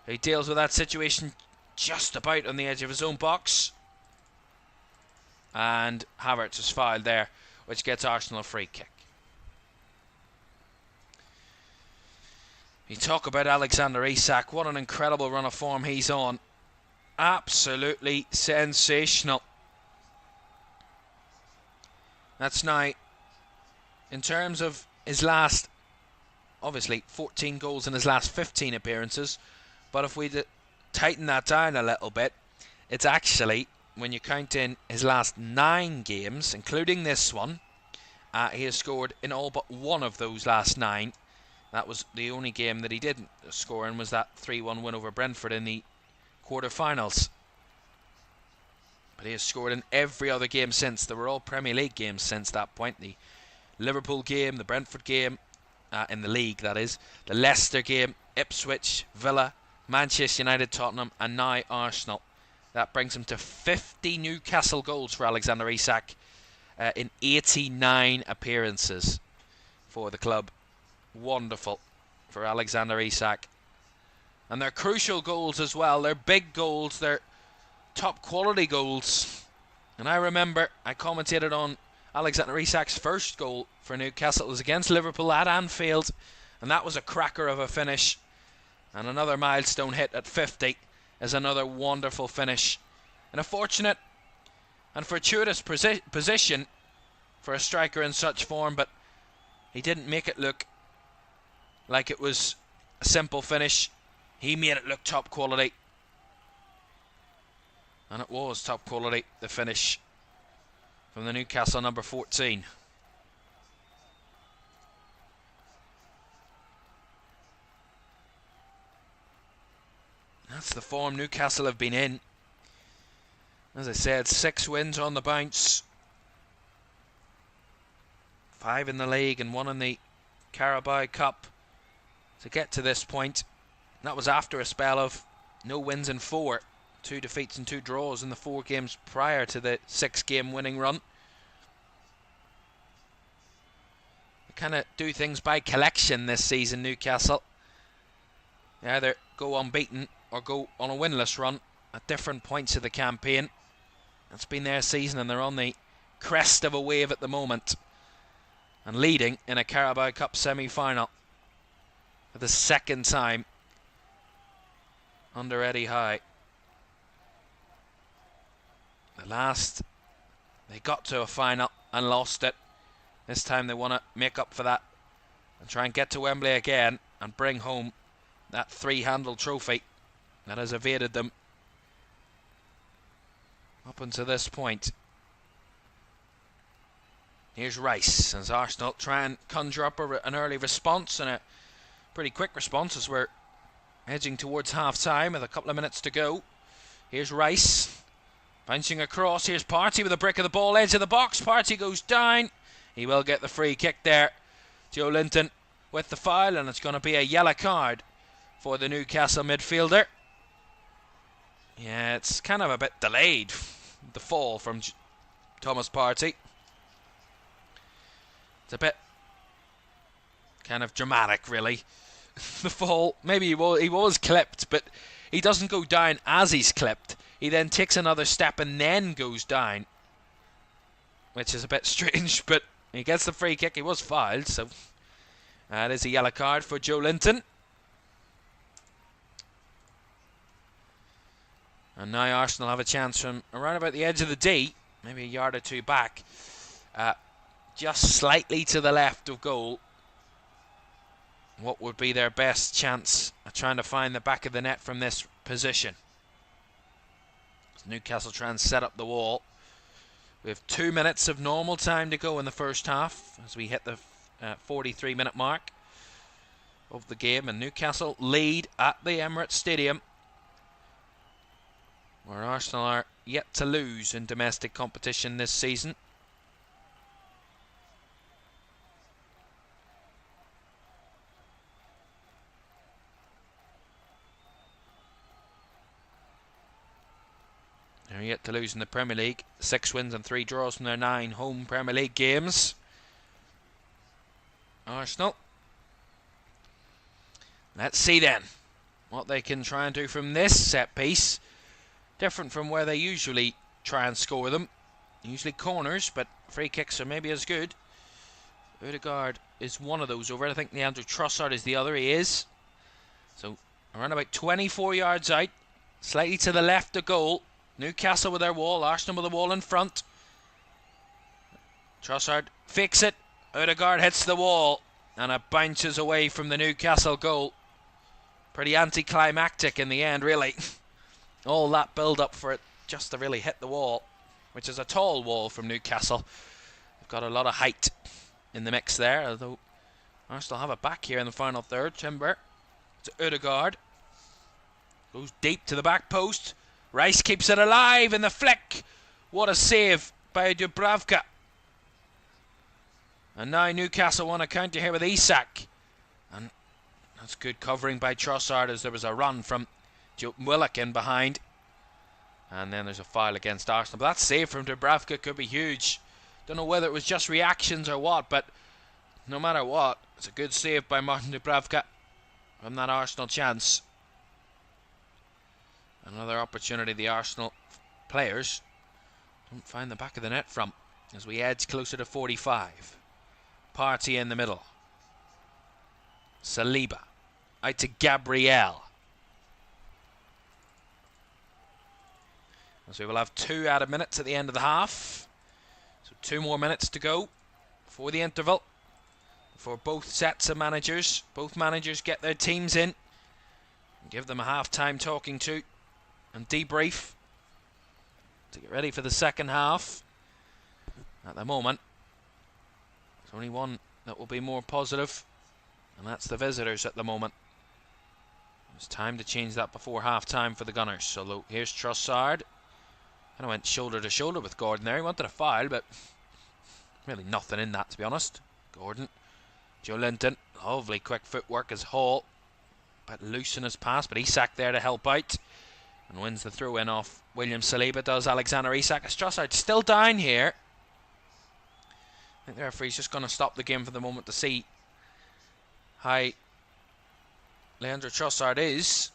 Speaker 1: He deals with that situation just about on the edge of his own box. And Havertz is fouled there, which gets Arsenal a free kick. You talk about Alexander Isak, what an incredible run of form he's on. Absolutely sensational. That's now, in terms of his last, obviously 14 goals in his last 15 appearances, but if we tighten that down a little bit, it's actually, when you count in his last 9 games, including this one, he has scored in all but one of those last 9. That was the only game that he didn't score in, was that 3-1 win over Brentford in the quarter-finals. But he has scored in every other game since. They were all Premier League games since that point. The Liverpool game, the Brentford game, in the league that is, the Leicester game, Ipswich, Villa, Manchester United, Tottenham, and now Arsenal. That brings him to 50 Newcastle goals for Alexander Isak in 89 appearances for the club. Wonderful for Alexander Isak. And they're crucial goals as well. They're big goals. They're top quality goals. And I remember I commentated on Alexander Isak's first goal for Newcastle. It was against Liverpool at Anfield, and that was a cracker of a finish. And another milestone hit at 50 is another wonderful finish. And a fortunate and fortuitous position for a striker in such form, but he didn't make it look like it was a simple finish. He made it look top quality. And it was top quality, the finish from the Newcastle number 14. That's the form Newcastle have been in. As I said, 6 wins on the bounce. 5 in the league and 1 in the Carabao Cup. to get to this point. That was after a spell of no wins in 4, 2 defeats and 2 draws in the 4 games prior to the 6-game winning run. They kind of do things by collection this season, Newcastle. They either go unbeaten or go on a winless run at different points of the campaign. It's been their season, and they're on the crest of a wave at the moment, and leading in a Carabao Cup semi-final for the 2nd time under Eddie Howe. The last, they got to a final and lost it. This time they want to make up for that and try and get to Wembley again and bring home that 3-handled trophy that has evaded them up until this point. Here's Rice as Arsenal try and conjure up an early response, and a pretty quick response as we're edging towards half-time with a couple of minutes to go. Here's Rice bouncing across. Here's Partey with a brick of the ball, edge of the box. Partey goes down. He will get the free kick there. Joe Linton with the foul, and it's going to be a yellow card for the Newcastle midfielder. Yeah, it's kind of a bit delayed, the fall from Thomas Partey. It's a bit kind of dramatic, really. The fall, maybe he was clipped, but he doesn't go down as he's clipped. He then takes another step and then goes down, which is a bit strange, but he gets the free kick. He was fouled, so that is a yellow card for Joe Linton. And now Arsenal have a chance from around about the edge of the D, maybe a yard or 2 back, just slightly to the left of goal. What would be their best chance at trying to find the back of the net from this position? Newcastle try and set up the wall. We have 2 minutes of normal time to go in the first half as we hit the 43-minute mark of the game, and Newcastle lead at the Emirates Stadium, where Arsenal are yet to lose in domestic competition this season. They're yet to lose in the Premier League. 6 wins and 3 draws from their 9 home Premier League games. Arsenal. Let's see then what they can try and do from this set piece. Different from where they usually try and score them. Usually corners, but free kicks are maybe as good. Odegaard is one of those over. I think Leandro Trossard is the other. He is. So around about 24 yards out. Slightly to the left of goal. Newcastle with their wall. Arsenal with the wall in front. Trossard fakes it. Odegaard hits the wall. And it bounces away from the Newcastle goal. Pretty anticlimactic in the end, really. All that build-up for it just to really hit the wall, which is a tall wall from Newcastle. They've got a lot of height in the mix there, although Arsenal have it back here in the final third. Timber to Odegaard. Goes deep to the back post. Rice keeps it alive in the flick. What a save by Dubravka. And now Newcastle want to counter here with Isak. And that's good covering by Trossard as there was a run from Joe Willock in behind. And then there's a foul against Arsenal. But that save from Dubravka could be huge. Don't know whether it was just reactions or what, but no matter what, it's a good save by Martin Dubravka from that Arsenal chance. Another opportunity the Arsenal players don't find the back of the net from as we edge closer to 45. Partey in the middle. Saliba out to Gabriel. So we will have 2 added minutes at the end of the half. So 2 more minutes to go for the interval. For both sets of managers. Both managers get their teams in. And give them a half-time talking to and debrief to get ready for the second half. At the moment, there's only one that will be more positive, and that's the visitors at the moment. It's time to change that before half-time for the Gunners. So here's Trossard. Kind of went shoulder to shoulder with Gordon there. He wanted a foul, but Really nothing in that, to be honest. Gordon. Joe Linton. Lovely quick footwork as Hall bit loose in his pass, but Isak there to help out and wins the throw-in off William Saliba, does Alexander Isak. As Trossard still down here. I think the referee's just going to stop the game for the moment to see how Leandro Trossard is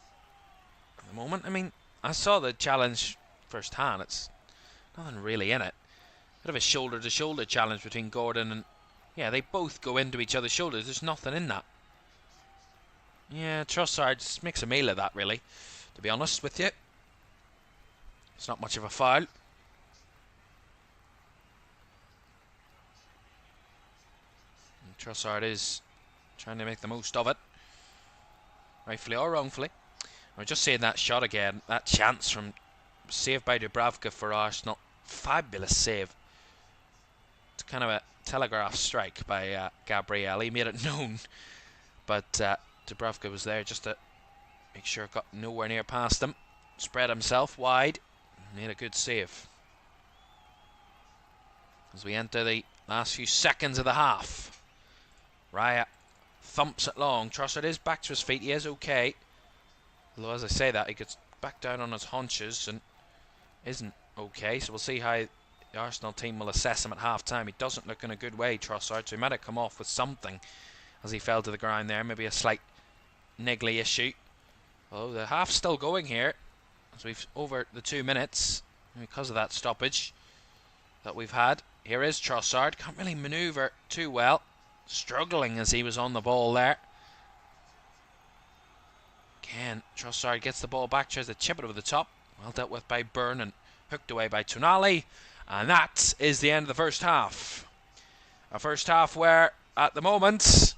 Speaker 1: at the moment. I mean, I saw the challenge firsthand. It's nothing really in it. Bit of a shoulder-to-shoulder challenge between Gordon and... Yeah, they both go into each other's shoulders. There's nothing in that. Yeah, Trossard just makes a meal of that, really, to be honest with you. It's not much of a foul. And Trossard is trying to make the most of it, rightfully or wrongfully. We're just seeing that shot again, that chance from saved by Dubravka for Arsenal. Fabulous save. It's kind of a telegraph strike by Gabriel. He made it known, but Dubravka was there just to make sure it got nowhere near past him. Spread himself wide, made a good save. As we enter the last few seconds of the half, Raya thumps it long. Trossard is back to his feet. He is okay. Although, as I say that, he gets back down on his haunches and isn't okay. So we'll see how the Arsenal team will assess him at half-time. He doesn't look in a good way, Trossard, so he might have come off with something as he fell to the ground there. Maybe a slight niggly issue. Oh, the half's still going here as we've over the 2 minutes because of that stoppage that we've had. Here is Trossard. Can't really manoeuvre too well. Struggling as he was on the ball there. Again, Trossard gets the ball back, tries to chip it over the top. Well dealt with by Byrne and hooked away by Tonali. And that is the end of the first half. A first half where, at the moment,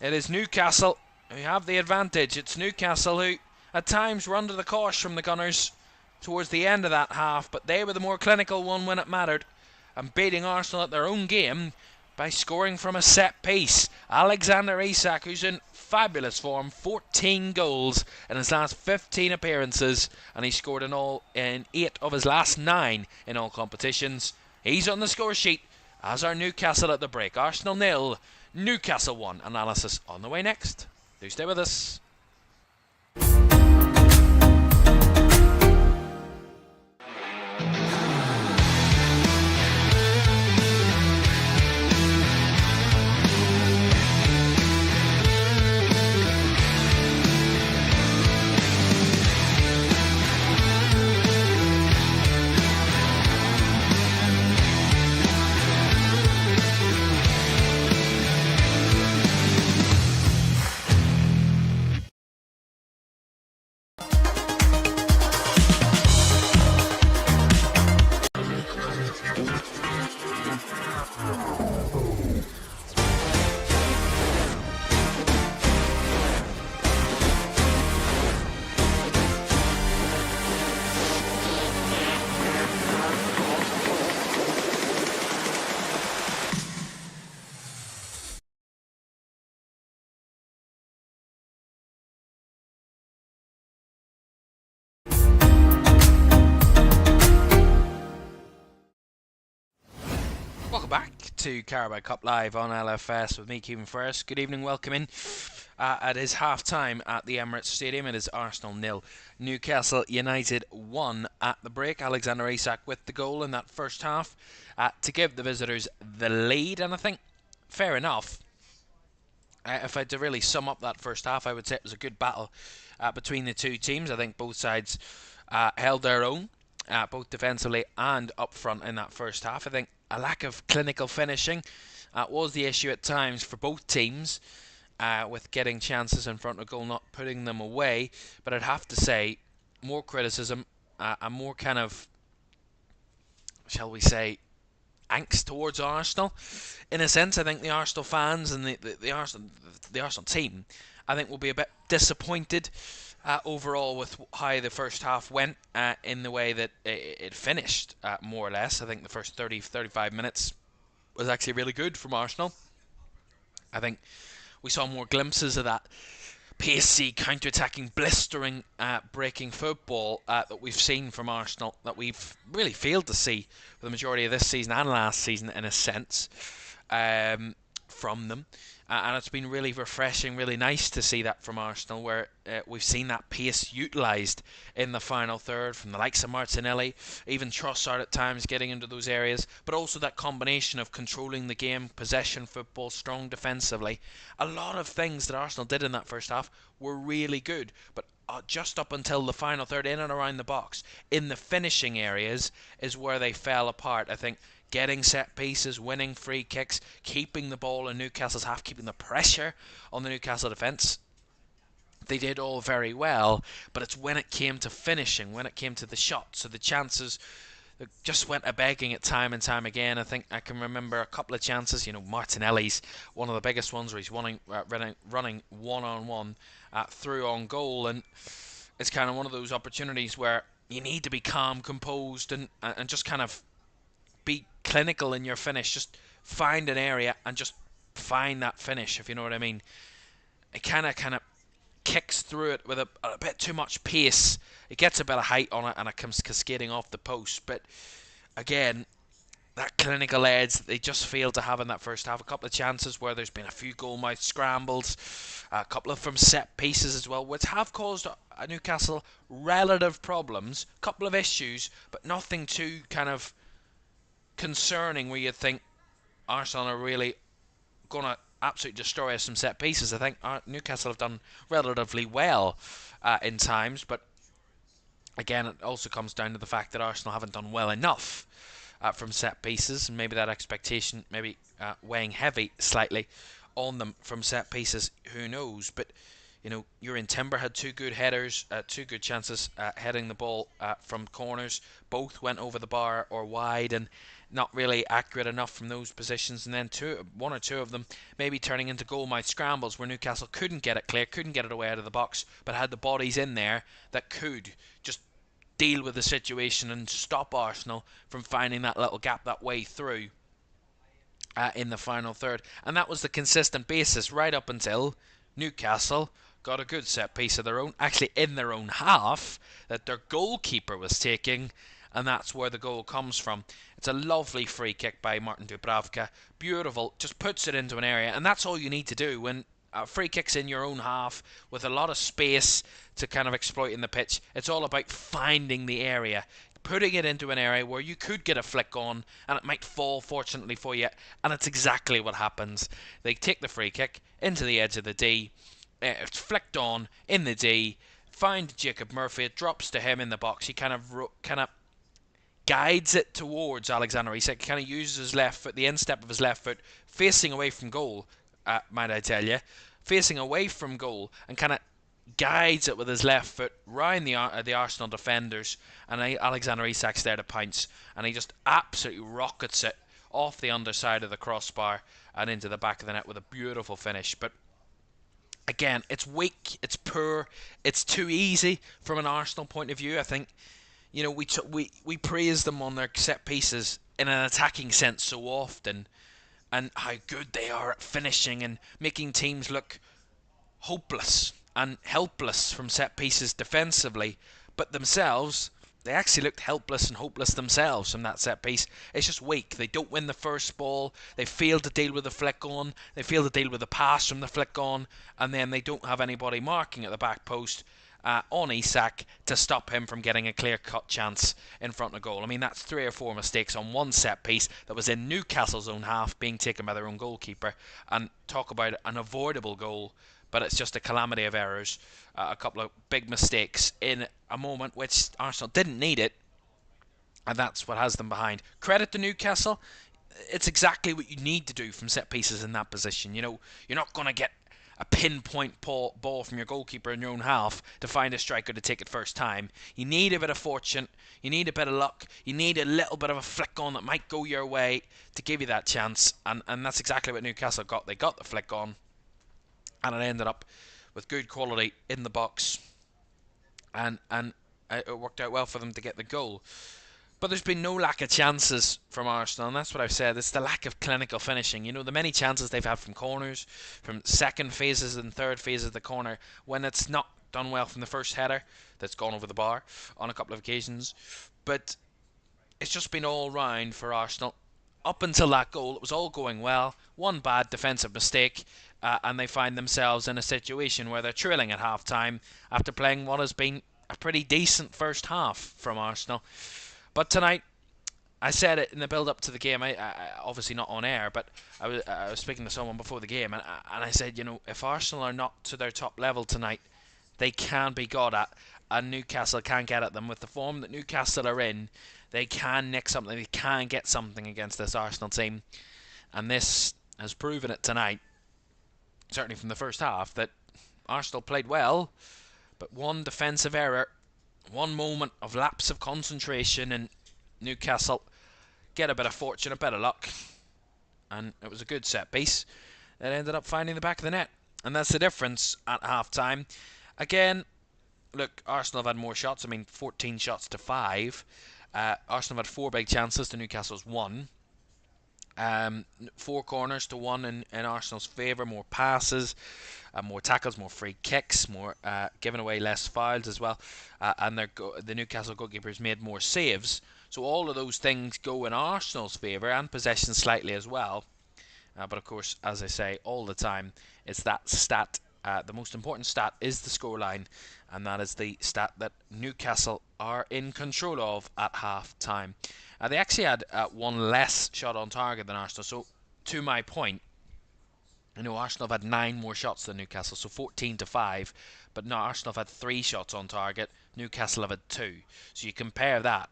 Speaker 1: it is Newcastle who have the advantage. It's Newcastle who, at times, were under the cosh from the Gunners towards the end of that half, but they were the more clinical one when it mattered, and beating Arsenal at their own game by scoring from a set piece. Alexander Isak, who's in fabulous form, 14 goals in his last 15 appearances, and he scored in 8 of his last 9 in all competitions. He's on the score sheet, as are Newcastle at the break. Arsenal 0, Newcastle 1. Analysis on the way next. Do stay with us. Welcome back to Carabao Cup Live on LFS with me, Kevin Ferris. Good evening, welcome in. It is half-time at the Emirates Stadium. It is Arsenal 0, Newcastle United 1 at the break. Alexander Isak with the goal in that first half to give the visitors the lead. And I think, fair enough, if I had to really sum up that first half, I would say it was a good battle between the two teams. I think both sides held their own, both defensively and up front in that first half. I think a lack of clinical finishing was the issue at times for both teams, with getting chances in front of goal, not putting them away. But I'd have to say, more criticism and more kind of, shall we say, angst towards Arsenal. In a sense, I think the Arsenal fans and the Arsenal team, I think, will be a bit disappointed overall with how the first half went, in the way that it finished, more or less. I think the first 30-35 minutes was actually really good from Arsenal. I think we saw more glimpses of that pacey, counter-attacking, blistering, breaking football that we've seen from Arsenal, that we've really failed to see for the majority of this season and last season, in a sense, from them. And it's been really refreshing, really nice to see that from Arsenal, where we've seen that pace utilised in the final third from the likes of Martinelli, even Trossard at times getting into those areas, but also that combination of controlling the game, possession football, strong defensively. A lot of things that Arsenal did in that first half were really good, but just up until the final third, in and around the box, in the finishing areas, is where they fell apart. I think getting set pieces, winning free kicks, keeping the ball in Newcastle's half, keeping the pressure on the Newcastle defence. They did all very well, but it's when it came to finishing, when it came to the shots, so the chances just went a begging at time and time again. I think I can remember a couple of chances. Martinelli's one of the biggest ones where he's running one-on-one through on goal, and it's kind of one of those opportunities where you need to be calm, composed, and just kind of be clinical in your finish. Just find an area and just find that finish, if you know what I mean. It kind of kicks through it with a bit too much pace. It gets a bit of height on it and it comes cascading off the post. But again, that clinical edge that they just failed to have in that first half. A couple of chances where there's been a few goal-mouth scrambles, a couple of from set pieces as well, which have caused Newcastle relative problems, a couple of issues, but nothing too kind of concerning where you think Arsenal are really going to absolutely destroy us from set pieces. I think Newcastle have done relatively well in times, but again, it also comes down to the fact that Arsenal haven't done well enough from set pieces, and maybe that expectation maybe weighing heavy slightly on them from set pieces. Who knows? But Jurrien Timber had two good headers, two good chances heading the ball from corners. Both went over the bar or wide, and not really accurate enough from those positions. And then one or two of them maybe turning into goal-mouth scrambles where Newcastle couldn't get it clear, couldn't get it away out of the box, but had the bodies in there that could just deal with the situation and stop Arsenal from finding that little gap, that way through in the final third. And that was the consistent basis right up until Newcastle got a good set piece of their own, actually in their own half, that their goalkeeper was taking, and that's where the goal comes from. It's a lovely free kick by Martin Dubravka, beautiful, just puts it into an area, and that's all you need to do when free kicks in your own half with a lot of space to kind of exploit in the pitch. It's all about finding the area, putting it into an area where you could get a flick on and it might fall, fortunately for you, and it's exactly what happens. They take the free kick into the edge of the D, it's flicked on in the D, find Jacob Murphy, it drops to him in the box, he kind of guides it towards Alexander Isak, kind of uses his left foot, the instep of his left foot, facing away from goal, might I tell you, facing away from goal, and kind of guides it with his left foot round the Arsenal defenders, and Alexander Isak's there to pounce, and he just absolutely rockets it off the underside of the crossbar and into the back of the net with a beautiful finish. But again, it's weak, it's poor, it's too easy from an Arsenal point of view. I think we praise them on their set pieces in an attacking sense so often, and how good they are at finishing and making teams look hopeless and helpless from set pieces defensively, but themselves, they actually looked helpless and hopeless themselves from that set piece. It's just weak. They don't win the first ball, they fail to deal with the flick on, they fail to deal with the pass from the flick on, and then they don't have anybody marking at the back post on Isak to stop him from getting a clear-cut chance in front of goal. I mean, that's 3 or 4 mistakes on one set piece that was in Newcastle's own half, being taken by their own goalkeeper. And talk about an avoidable goal, but it's just a calamity of errors. A couple of big mistakes in a moment which Arsenal didn't need it, and that's what has them behind. Credit to Newcastle. It's exactly what you need to do from set pieces in that position. You're not going to get a pinpoint ball from your goalkeeper in your own half to find a striker to take it first time. You need a bit of fortune, you need a bit of luck, you need a little bit of a flick on that might go your way to give you that chance, and that's exactly what Newcastle got. They got the flick on, and it ended up with good quality in the box, and it worked out well for them to get the goal. But there's been no lack of chances from Arsenal, and that's what I've said. It's the lack of clinical finishing. The many chances they've had from corners, from second phases and third phases of the corner, when it's not done well from the first header that's gone over the bar on a couple of occasions. But it's just been all round for Arsenal up until that goal, it was all going well. One bad defensive mistake, and they find themselves in a situation where they're trailing at half time after playing what has been a pretty decent first half from Arsenal. But tonight, I said it in the build up to the game. I obviously not on air, but I was speaking to someone before the game, and I said, if Arsenal are not to their top level tonight, they can be got at, and Newcastle can get at them with the form that Newcastle are in. They can nick something. They can get something against this Arsenal team, and this has proven it tonight. Certainly from the first half, that Arsenal played well, but one defensive error, one moment of lapse of concentration, and Newcastle get a bit of fortune, a bit of luck, and it was a good set piece that ended up finding the back of the net. And that's the difference at half time. Again, look, Arsenal have had more shots. 14 shots to 5. Arsenal have had 4 big chances to Newcastle's 1. 4 corners to 1 in Arsenal's favour. More passes, more tackles, more free kicks, more giving away less fouls as well. And the Newcastle goalkeepers made more saves. So all of those things go in Arsenal's favour, and possession slightly as well. But of course, as I say all the time, it's that stat. The most important stat is the scoreline, and that is the stat that Newcastle are in control of at half time. They actually had 1 less shot on target than Arsenal. So, to my point, Arsenal have had 9 more shots than Newcastle, so 14 to 5. But no, Arsenal have had 3 shots on target. Newcastle have had 2. So you compare that.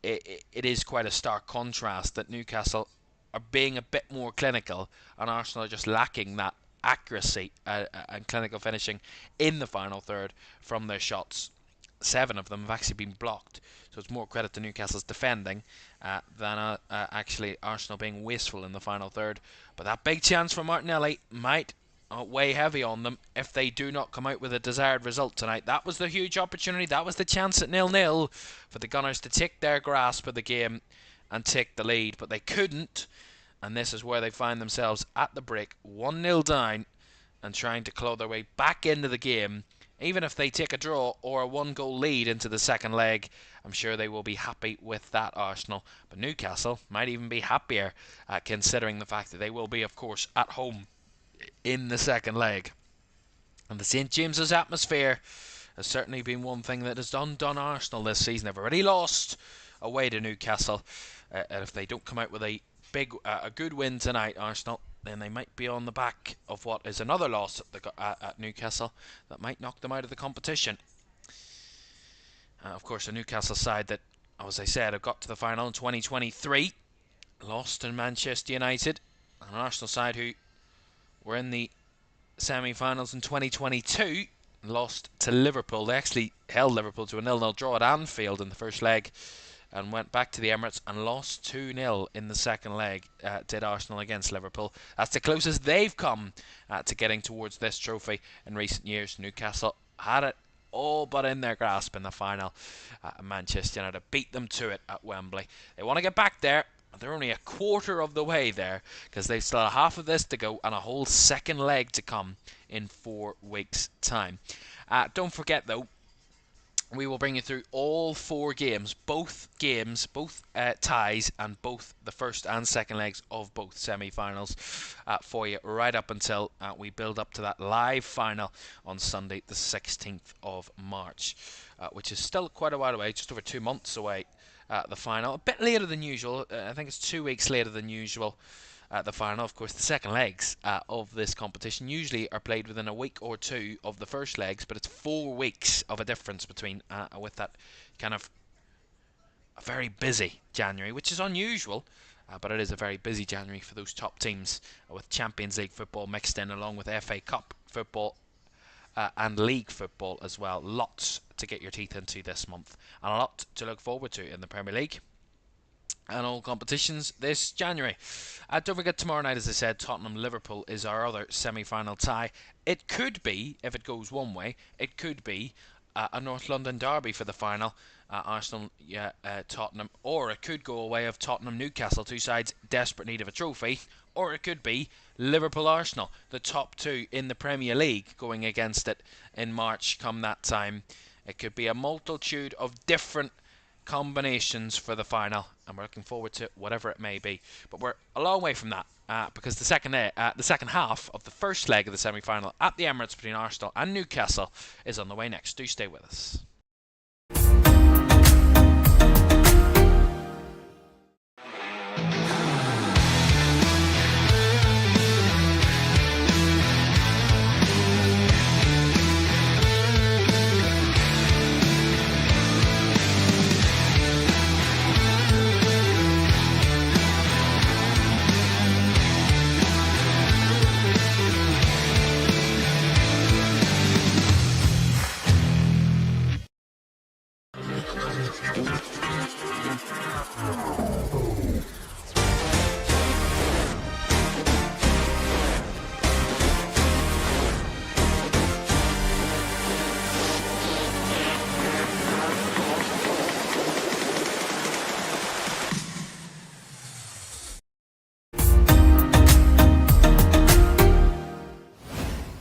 Speaker 1: It is quite a stark contrast that Newcastle are being a bit more clinical, and Arsenal are just lacking that accuracy and clinical finishing in the final third from their shots. 7 of them have actually been blocked, so it's more credit to Newcastle's defending than actually Arsenal being wasteful in the final third. But that big chance for Martinelli might weigh heavy on them if they do not come out with a desired result tonight. That was the huge opportunity, that was the chance at 0-0 for the Gunners to take their grasp of the game and take the lead, but they couldn't, and this is where they find themselves at the break, 1-0 down, and trying to claw their way back into the game. Even if they take a draw or a 1-goal lead into the second leg, I'm sure they will be happy with that, Arsenal. But Newcastle might even be happier, considering the fact that they will be, of course, at home in the second leg. And the St James's atmosphere has certainly been one thing that has done Arsenal this season. They've already lost away to Newcastle, and if they don't come out with a good win tonight, Arsenal, then they might be on the back of what is another loss at Newcastle that might knock them out of the competition. Of course, a Newcastle side that, as I said, have got to the final in 2023, lost to Manchester United, an Arsenal side who were in the semi-finals in 2022, lost to Liverpool. They actually held Liverpool to a 0-0 draw at Anfield in the first leg, and went back to the Emirates and lost 2-0 in the second leg, did Arsenal against Liverpool. That's the closest they've come to getting towards this trophy in recent years. Newcastle had it all but in their grasp in the final. Manchester United beat them to it at Wembley. They want to get back there. They're only a quarter of the way there, because they still have half of this to go and a whole second leg to come in 4 weeks' time. Don't forget, though, we will bring you through all 4 games, both ties, and both the first and second legs of both semi-finals for you, right up until we build up to that live final on Sunday, the 16th of March, which is still quite a while away, just over 2 months away. The final, a bit later than usual. I think it's 2 weeks later than usual. The final, of course, the second legs of this competition usually are played within a week or 2 of the first legs, but it's 4 weeks of a difference between with that kind of a very busy January, which is unusual, but it is a very busy January for those top teams, with Champions League football mixed in along with FA Cup football and league football as well. Lots to get your teeth into this month, and a lot to look forward to in the Premier League and all competitions this January. Don't forget, tomorrow night, as I said, Tottenham-Liverpool is our other semi-final tie. It could be, if it goes one way, it could be a North London derby for the final, Arsenal-Tottenham, or it could go away of Tottenham-Newcastle, 2 sides desperate need of a trophy, or it could be Liverpool-Arsenal, the top 2 in the Premier League, going against it in March come that time. It could be a multitude of different combinations for the final, and we're looking forward to whatever it may be. But we're a long way from that, because the second half of the first leg of the semi-final at the Emirates between Arsenal and Newcastle is on the way next. Do stay with us.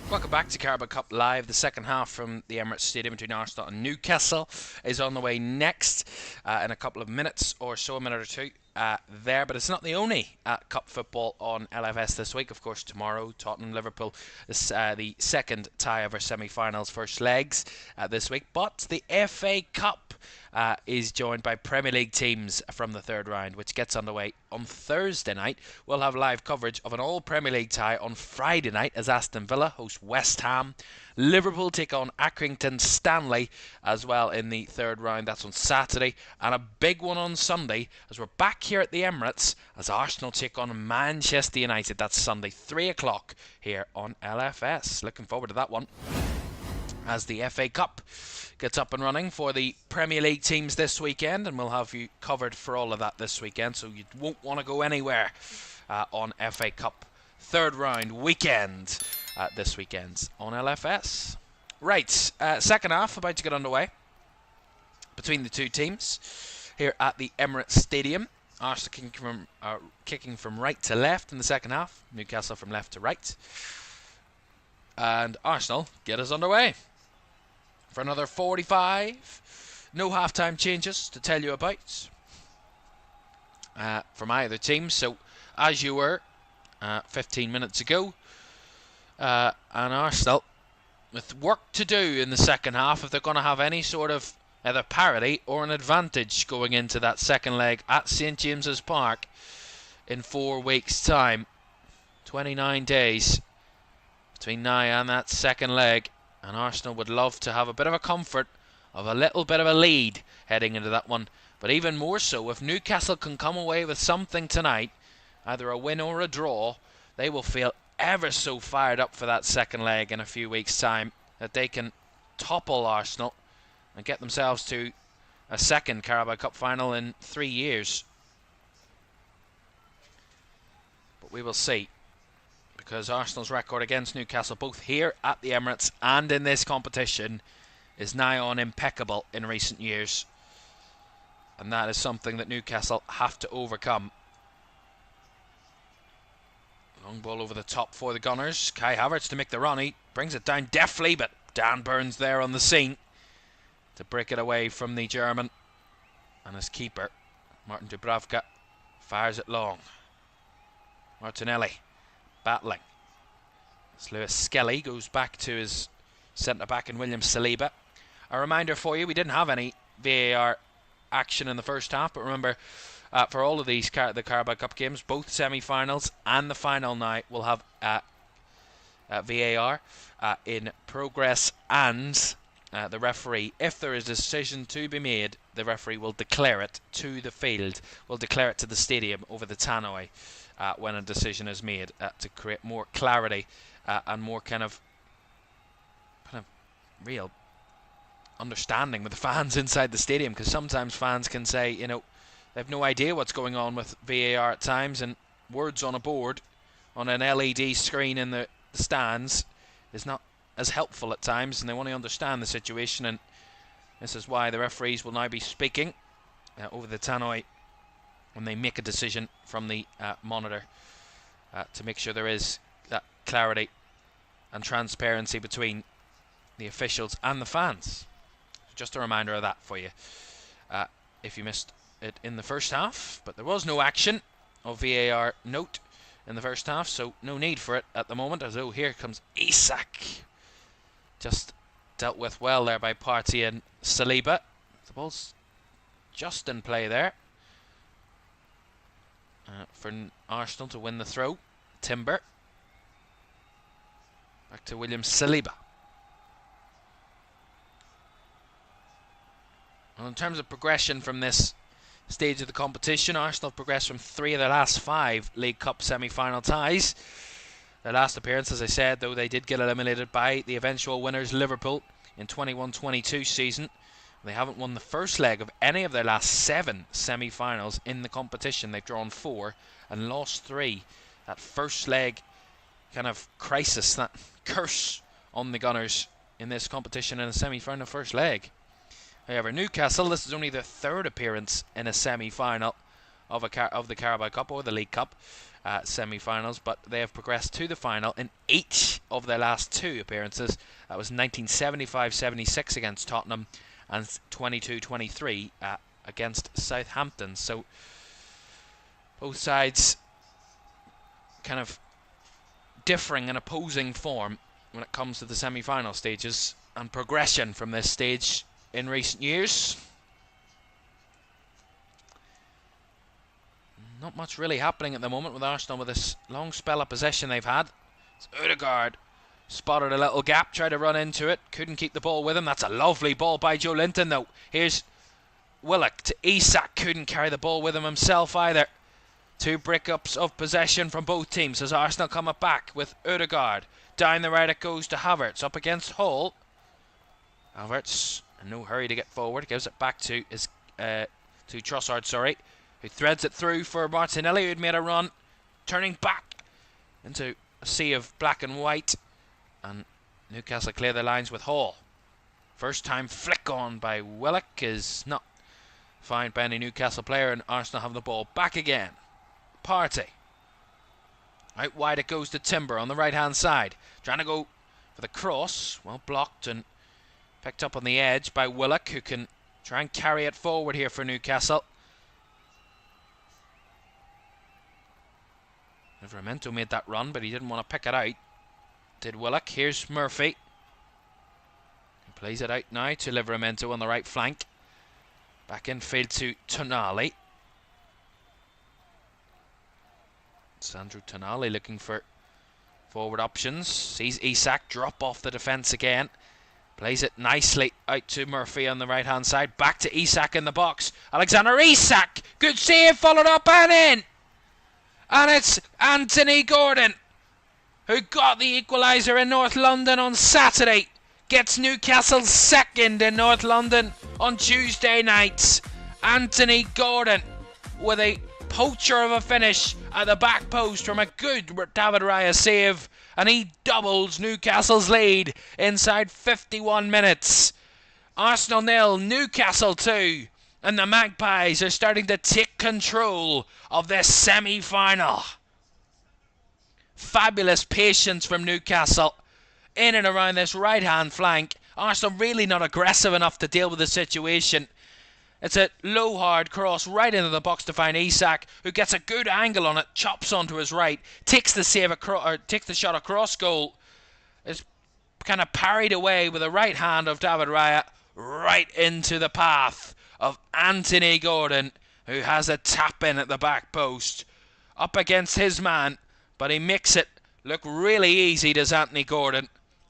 Speaker 1: Welcome back to Carabao Cup Live. The second half from the Emirates Stadium between Arsenal and Newcastle is on the way next in a couple of minutes or so, a minute or two there. But it's not the only Cup football on LFS this week. Of course, tomorrow, Tottenham-Liverpool, the second tie of our semi-finals first legs this week. But the FA Cup is joined by Premier League teams from the third round, which gets underway on Thursday night. We'll have live coverage of an all-Premier League tie on Friday night as Aston Villa host West Ham. Liverpool take on Accrington Stanley as well in the third round. That's on Saturday. And a big one on Sunday as we're back here at the Emirates as Arsenal take on Manchester United. That's Sunday, 3 o'clock here on LFS. Looking forward to that one as the FA Cup gets up and running for the Premier League teams this weekend, and we'll have you covered for all of that this weekend, so you won't want to go anywhere on FA Cup third round weekend this weekend on LFS. Right, second half about to get underway between the two teams here at the Emirates Stadium. Arsenal kicking from right to left in the second half, Newcastle from left to right, and Arsenal get us underway for another 45. No half-time changes to tell you about from either team. So, as you were 15 minutes ago, and Arsenal with work to do in the second half if they're going to have any sort of either parity or an advantage going into that second leg at St James's Park in 4 weeks' time. 29 days between now and that second leg. And Arsenal would love to have a bit of a comfort of a little bit of a lead heading into that one. But even more so, if Newcastle can come away with something tonight, either a win or a draw, they will feel ever so fired up for that second leg in a few weeks' time, that they can topple Arsenal and get themselves to a second Carabao Cup final in 3 years. But we will see, because Arsenal's record against Newcastle, both here at the Emirates and in this competition, is nigh on impeccable in recent years. And that is something that Newcastle have to overcome. Long ball over the top for the Gunners. Kai Havertz to make the run. He brings it down deftly, but Dan Burns there on the scene to break it away from the German. And his keeper, Martin Dubravka, fires it long. Martinelli battling. As Lewis Skelly goes back to his centre-back in William Saliba. A reminder for you, we didn't have any VAR action in the first half, but remember, for all of these the Carabao Cup games, both semi-finals and the final night will have VAR in progress, and the referee, if there is a decision to be made, the referee will declare it to the field, will declare it to the stadium over the tannoy when a decision is made, to create more clarity and more kind of real understanding with the fans inside the stadium, because sometimes fans can say, you know, they have no idea what's going on with VAR at times, and words on a board on an LED screen in the stands is not as helpful at times, and they want to understand the situation. And this is why the referees will now be speaking over the tannoy when they make a decision from the monitor, to make sure there is that clarity and transparency between the officials and the fans. Just a reminder of that for you. if you missed it in the first half, but there was no action of VAR note in the first half, so no need for it at the moment. As here comes Isak, just dealt with well there by Partey and Saliba. The ball's just in play there for Arsenal to win the throw. Timber back to William Saliba. Well, in terms of progression from this stage of the competition, Arsenal have progressed from 3 of their last 5 League Cup semi-final ties. Their last appearance, as I said, though, they did get eliminated by the eventual winners Liverpool in 21-22 season. They haven't won the first leg of any of their last 7 semi-finals in the competition. They've drawn 4 and lost 3. That first leg kind of crisis, that curse on the Gunners in this competition in a semi-final first leg. However, Newcastle, this is only their 3rd appearance in a semi-final of the Carabao Cup or the League Cup semi-finals, but they have progressed to the final in each of their last 2 appearances. That was 1975-76 against Tottenham and 22-23 against Southampton. So both sides kind of differing in opposing form when it comes to the semi-final stages and progression from this stage in recent years. Not much really happening at the moment with Arsenal with this long spell of possession they've had. It's Ødegaard spotted a little gap, tried to run into it, couldn't keep the ball with him. That's a lovely ball by Joe Linton though. Here's Willock to Isak, couldn't carry the ball with him himself either. 2 breakups of possession from both teams as Arsenal come up back with Ødegaard. Down the right it goes to Havertz, up against Hall. Havertz in no hurry to get forward, gives it back to Trossard, who threads it through for Martinelli, who'd made a run, turning back into a sea of black and white, and Newcastle clear their lines with Hall. First time flick on by Willock is not found by any Newcastle player, and Arsenal have the ball back again. Partey. Out wide it goes to Timber on the right hand side, trying to go for the cross, well blocked and picked up on the edge by Willock, who can try and carry it forward here for Newcastle. Livramento made that run, but he didn't want to pick it out. Did Willock. Here's Murphy. He plays it out now to Livramento on the right flank. Back in field to Tonali. Sandro Tonali looking for forward options. Sees Isak drop off the defence again. Plays it nicely out to Murphy on the right hand side. Back to Isak in the box. Alexander Isak. Good save, followed up and in. And it's Anthony Gordon, who got the equaliser in North London on Saturday. Gets Newcastle's 2nd in North London on Tuesday night. Anthony Gordon with a poacher of a finish at the back post from a good David Raya save. And he doubles Newcastle's lead inside 51 minutes. Arsenal 0, Newcastle 2. And the Magpies are starting to take control of this semi-final. Fabulous patience from Newcastle in and around this right-hand flank. Arsenal really not aggressive enough to deal with the situation. It's a low, hard cross right into the box to find Isak, who gets a good angle on it, chops onto his right, takes the shot across goal. It's kind of parried away with the right hand of David Raya right into the path of Anthony Gordon, who has a tap in at the back post. Up against his man, but he makes it look really easy, does Anthony Gordon.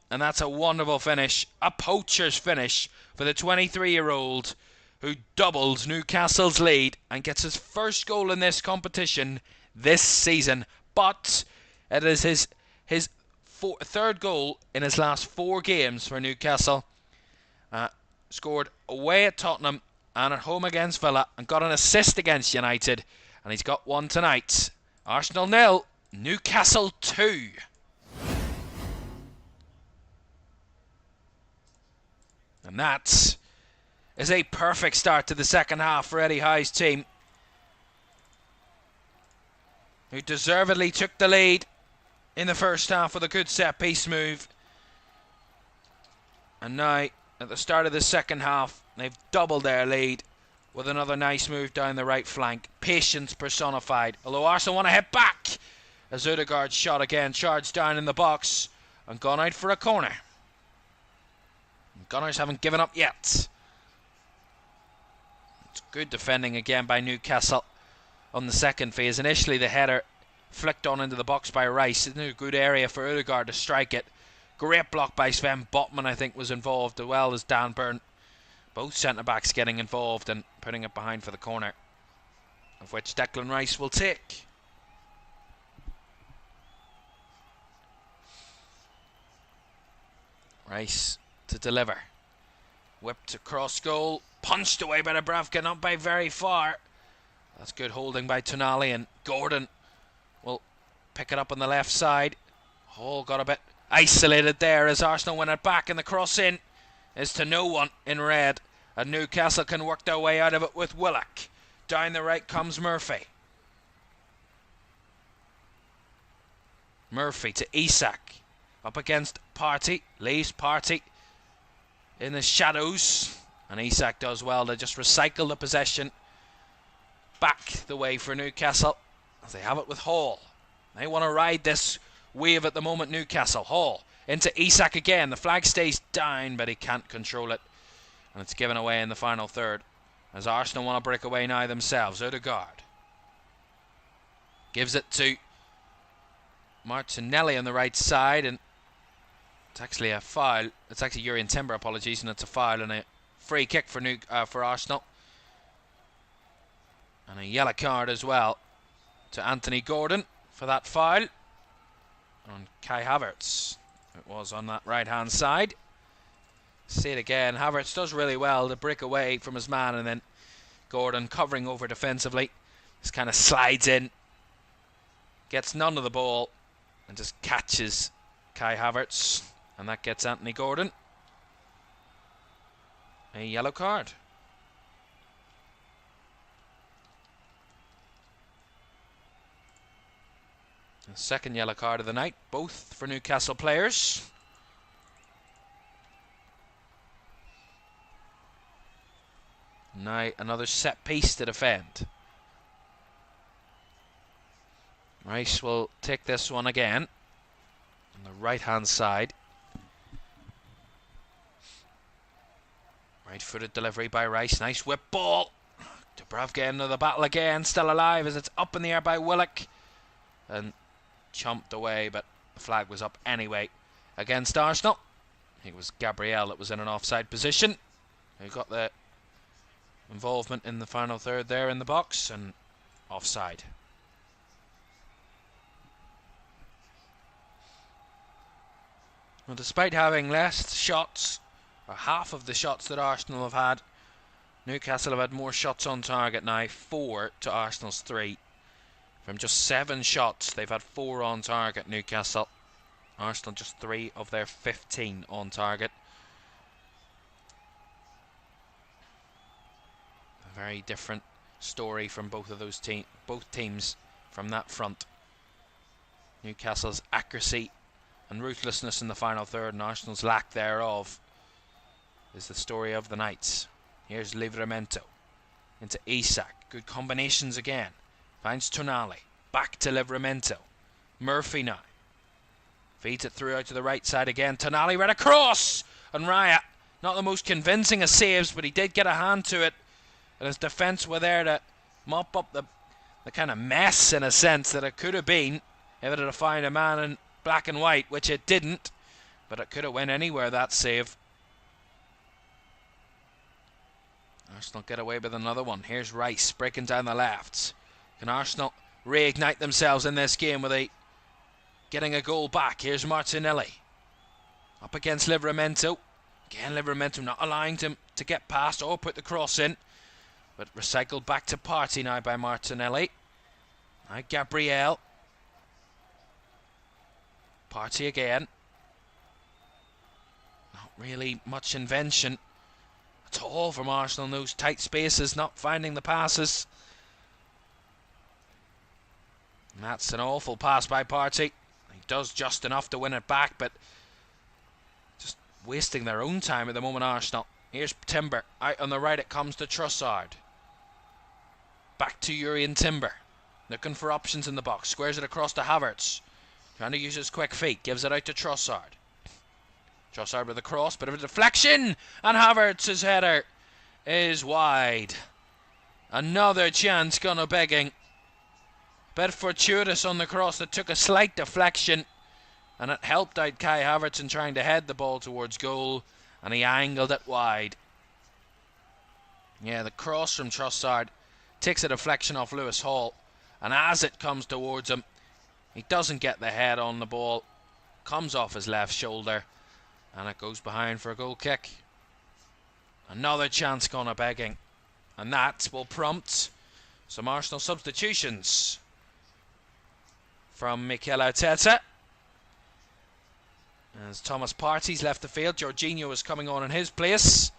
Speaker 1: And that's a wonderful finish, a poacher's finish for the 23-year-old who doubles Newcastle's lead and gets his first goal in this competition this season. But it is his 3rd goal in his last 4 games for Newcastle. Scored away at Tottenham and at home against Villa, and got an assist against United, and he's got one tonight. Arsenal 0, Newcastle 2. And that is a perfect start to the second half for Eddie Howe's team, who deservedly took the lead in the first half with a good set-piece move. And now, at the start of the second half, they've doubled their lead with another nice move down the right flank. Patience personified. Although Arsenal want to hit back as Odegaard's shot again charged down in the box and gone out for a corner. Gunners haven't given up yet. It's good defending again by Newcastle on the second phase. Initially the header flicked on into the box by Rice. It's a good area for Odegaard to strike it. Great block by Sven Botman, I think, was involved, as well as Dan Burn. Both centre-backs getting involved and putting it behind for the corner, of which Declan Rice will take. Rice to deliver. Whipped across goal. Punched away by Dubravka, not by very far. That's good holding by Tonali, and Gordon will pick it up on the left side. Hall got a bit isolated there as Arsenal win it back, and the cross in is to no one in red, and Newcastle can work their way out of it with Willock. Down the right comes Murphy. Murphy to Isak, up against Partey, leaves Partey in the shadows, and Isak does well to just recycle the possession back the way for Newcastle as they have it with Hall. They want to ride this wave at the moment, Newcastle. Hall into Isak again. The flag stays down, but he can't control it, and it's given away in the final third as Arsenal want to break away now themselves. Odegaard gives it to Martinelli on the right side, and it's actually a foul. It's actually Urian Timber, apologies, and it's a foul and a free kick for Arsenal, and a yellow card as well to Anthony Gordon for that foul on Kai Havertz. It was on that right hand side. See it again. Havertz does really well to break away from his man, and then Gordon covering over defensively just kind of slides in, gets none of the ball, and just catches Kai Havertz, and that gets Anthony Gordon a yellow card. The second yellow card of the night, both for Newcastle players. Now another set piece to defend. Rice will take this one again on the right hand side. Right footed delivery by Rice. Nice whip ball. Dubravka into the battle again, still alive as it's up in the air by Willock and chumped away, but the flag was up anyway against Arsenal. It was Gabriel that was in an offside position who got the involvement in the final third there in the box, and offside. Well, despite having less shots, or half of the shots that Arsenal have had, Newcastle have had more shots on target now, 4 to Arsenal's 3. From just 7 shots, they've had 4 on target, Newcastle. Arsenal just 3 of their 15 on target. A very different story from both of those both teams from that front. Newcastle's accuracy and ruthlessness in the final third, and Arsenal's lack thereof, is the story of the night. Here's Livramento into Isak. Good combinations again. Finds Tonali. Back to Livramento. Murphy now. Feeds it through out to the right side again. Tonali right across! And Raya, not the most convincing of saves, but he did get a hand to it. And his defence were there to mop up the kind of mess, in a sense, that it could have been if it had found a man in black and white, which it didn't. But it could have went anywhere, that save. Arsenal get away with another one. Here's Rice breaking down the left. Can Arsenal reignite themselves in this game with getting a goal back? Here's Martinelli up against Livramento. Again, Livramento not allowing him to get past or put the cross in, but recycled back to Partey now by Martinelli. Now Gabriel. Partey again. Not really much invention at all from Arsenal in those tight spaces, not finding the passes. And that's an awful pass by Partey. He does just enough to win it back, but just wasting their own time at the moment, Arsenal. Here's Timber. Out on the right it comes to Trossard. back to Urian Timber. Looking for options in the box. Squares it across to Havertz. Trying to use his quick feet. Gives it out to Trossard. Trossard with a cross. Bit of a deflection. And Havertz's header is wide. Another chance gone a begging. Bit fortuitous on the cross that took a slight deflection. And it helped out Kai Havertz in trying to head the ball towards goal. And he angled it wide. Yeah, the cross from Trossard takes a deflection off Lewis Hall. And as it comes towards him, he doesn't get the head on the ball. Comes off his left shoulder. And it goes behind for a goal kick. Another chance gone a begging. And that will prompt some Arsenal substitutions from Mikel Arteta. As Thomas Partey's left the field, Jorginho is coming on in his place.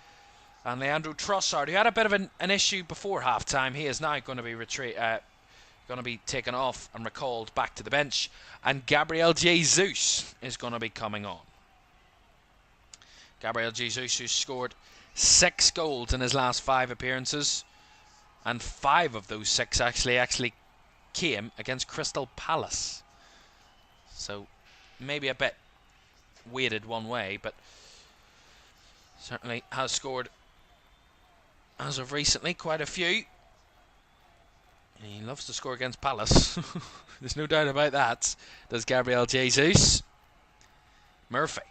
Speaker 1: And Leandro Trossard, who had a bit of an issue before half-time, he is now going to be taken off and recalled back to the bench. And Gabriel Jesus is going to be coming on. Gabriel Jesus, who scored 6 goals in his last 5 appearances, and 5 of those 6 actually came against Crystal Palace. So maybe a bit weighted one way, but certainly has scored, as of recently, quite a few. And he loves to score against Palace. There's no doubt about that. Does Gabriel Jesus. Murphy.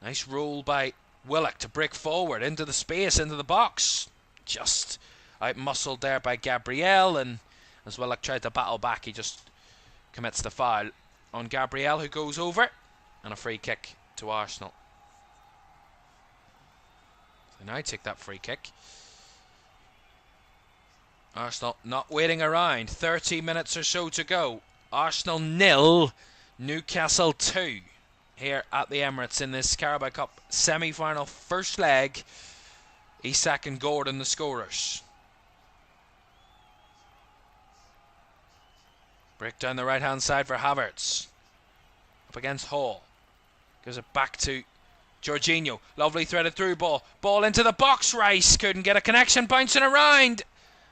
Speaker 1: Nice roll by Willock to break forward into the space, into the box. Just out-muscled there by Gabriel, and as Willock tried to battle back, he just commits the foul on Gabriel, who goes over, and a free kick to Arsenal. So now take that free kick. Arsenal not waiting around. 30 minutes or so to go. Arsenal 0, Newcastle 2. Here at the Emirates in this Carabao Cup semi-final first leg. Isak and Gordon the scorers. Break down the right hand side for Havertz. Up against Hall. Gives it back to Jorginho. Lovely threaded through ball. Ball into the box. Rice couldn't get a connection. Bouncing around.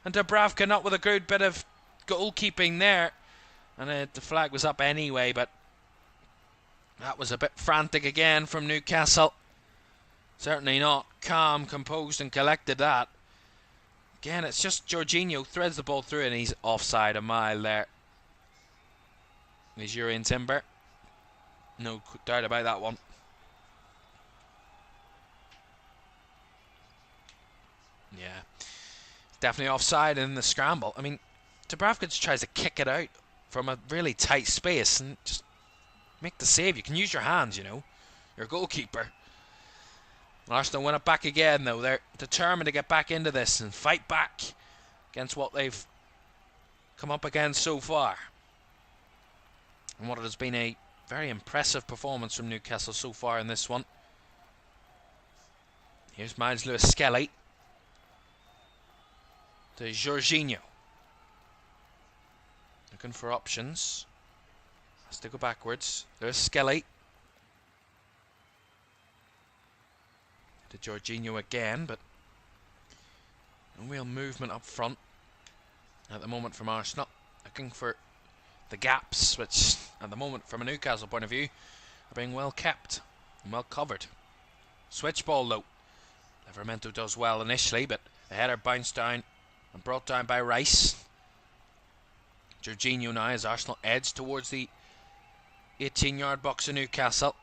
Speaker 1: And Dubravka not with a good bit of goalkeeping there. And the flag was up anyway, but that was a bit frantic again from Newcastle. Certainly not calm, composed and collected that. Again, it's just Jorginho threads the ball through and he's offside a mile there. He's Urian Timber. No doubt about that one. Yeah. Definitely offside in the scramble. I mean, Dubravka just tries to kick it out from a really tight space and just make the save. You can use your hands, you know. You're a goalkeeper. Arsenal win it back again, though. They're determined to get back into this and fight back against what they've come up against so far. And what has been a very impressive performance from Newcastle so far in this one. Here's Miles Lewis-Skelly to Jorginho. Looking for options. Has to go backwards. Lewis-Skelly to Jorginho again, but no real movement up front at the moment from Arsenal. Looking for the gaps, which at the moment from a Newcastle point of view are being well kept and well covered. Switch ball though. Livramento does well initially, but the header bounced down and brought down by Rice. Jorginho now as Arsenal edge towards the 18-yard box of Newcastle.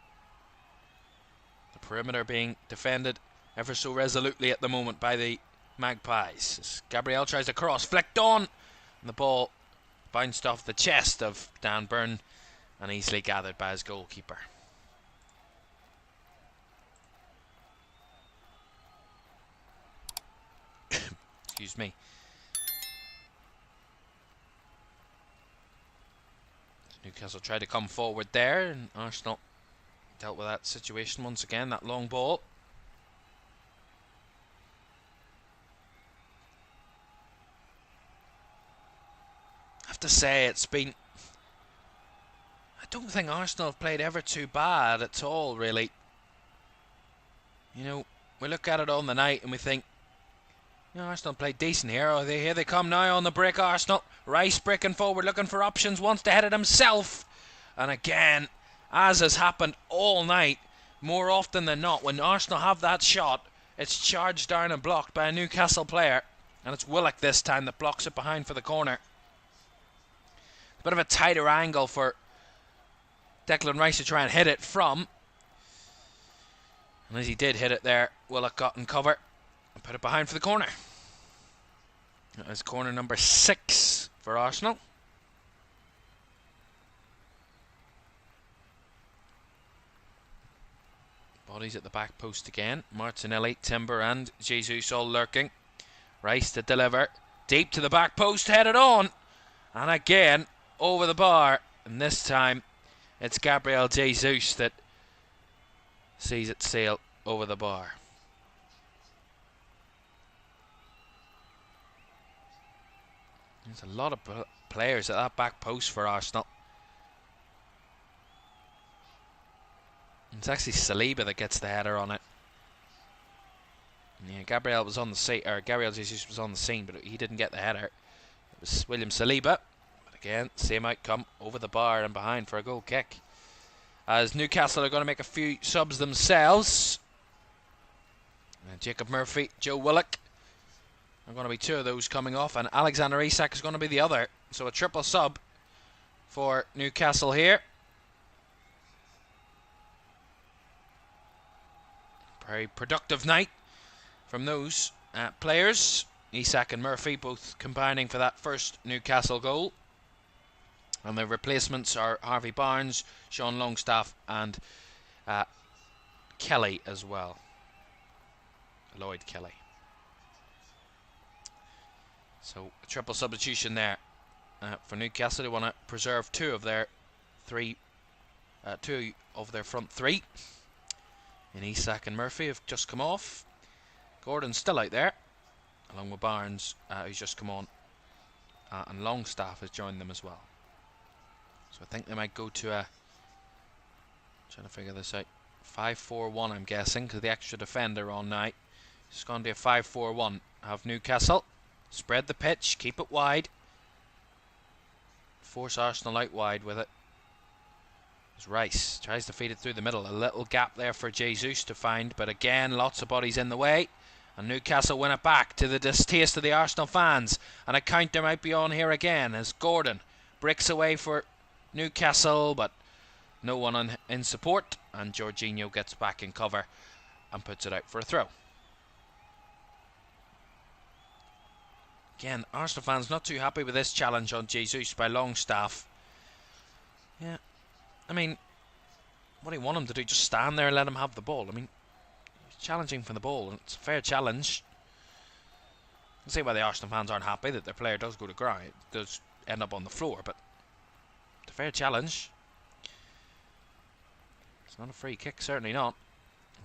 Speaker 1: The perimeter being defended ever so resolutely at the moment by the Magpies. As Gabriel tries to cross, flicked on, and the ball bounced off the chest of Dan Burn and easily gathered by his goalkeeper. Excuse me. Newcastle tried to come forward there, and Arsenal dealt with that situation once again. That long ball. I have to say, it's been... I don't think Arsenal have played ever too bad at all, really. You know, we look at it on the night and we think, Yeah, Arsenal played decent here. Oh, here they come now on the break, Arsenal. Rice breaking forward, looking for options, wants to head it himself. And again, as has happened all night, more often than not, when Arsenal have that shot, it's charged down and blocked by a Newcastle player. And it's Willock this time that blocks it behind for the corner. A bit of a tighter angle for Declan Rice to try and hit it from. And as he did hit it there, Willock got in cover and put it behind for the corner. That is corner number 6 for Arsenal. Bodies at the back post again. Martinelli, Timber and Jesus all lurking. Rice to deliver. Deep to the back post, headed on. And again, over the bar. And this time, it's Gabriel Jesus that sees it sail over the bar. There's a lot of players at that back post for Arsenal. It's actually Saliba that gets the header on it. Yeah, Gabriel Jesus was on the scene, but he didn't get the header. It was William Saliba. But again, same outcome, over the bar and behind for a goal kick. As Newcastle are going to make a few subs themselves. Jacob Murphy, Joe Willock are going to be 2 of those coming off, and Alexander Isak is going to be the other. So a triple sub for Newcastle here. Very productive night from those players. Isak and Murphy both combining for that first Newcastle goal. And the replacements are Harvey Barnes, Sean Longstaff and Kelly as well. Lloyd Kelly. So a triple substitution there for Newcastle. They want to preserve 2 of their front 3. And Isak and Murphy have just come off. Gordon's still out there, along with Barnes, who's just come on. And Longstaff has joined them as well. So I think they might go to a... trying to figure this out. 5-4-1, I'm guessing, because the extra defender on now. It's going to be a 5-4-1. Have Newcastle spread the pitch, keep it wide. Force Arsenal out wide with it. As Rice tries to feed it through the middle. A little gap there for Jesus to find, but again, lots of bodies in the way. And Newcastle win it back to the distaste of the Arsenal fans. And a counter might be on here again as Gordon breaks away for Newcastle, but no one in support. And Jorginho gets back in cover and puts it out for a throw. Again, Arsenal fans not too happy with this challenge on Jesus by Longstaff. Yeah. I mean, what do you want him to do? Just stand there and let him have the ball? I mean, he's challenging for the ball, and it's a fair challenge. I can see why the Arsenal fans aren't happy that their player does go to ground. It does end up on the floor, but it's a fair challenge. It's not a free kick, certainly not.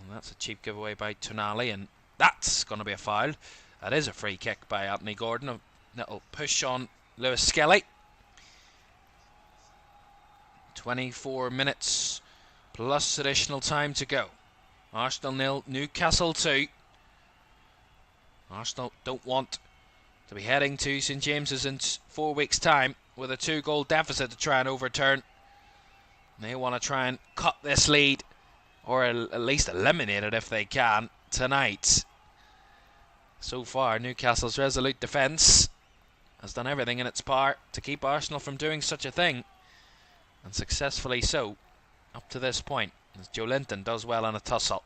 Speaker 1: And that's a cheap giveaway by Tonali, and that's going to be a foul. That is a free kick by Anthony Gordon. A little push on Lewis Skelly. 24 minutes plus additional time to go. Arsenal 0, Newcastle 2. Arsenal don't want to be heading to St James's in 4 weeks' time with a 2-goal deficit to try and overturn. They want to try and cut this lead, or at least eliminate it if they can, tonight. So far, Newcastle's resolute defence has done everything in its power to keep Arsenal from doing such a thing. And successfully so, up to this point, as Joe Linton does well on a tussle.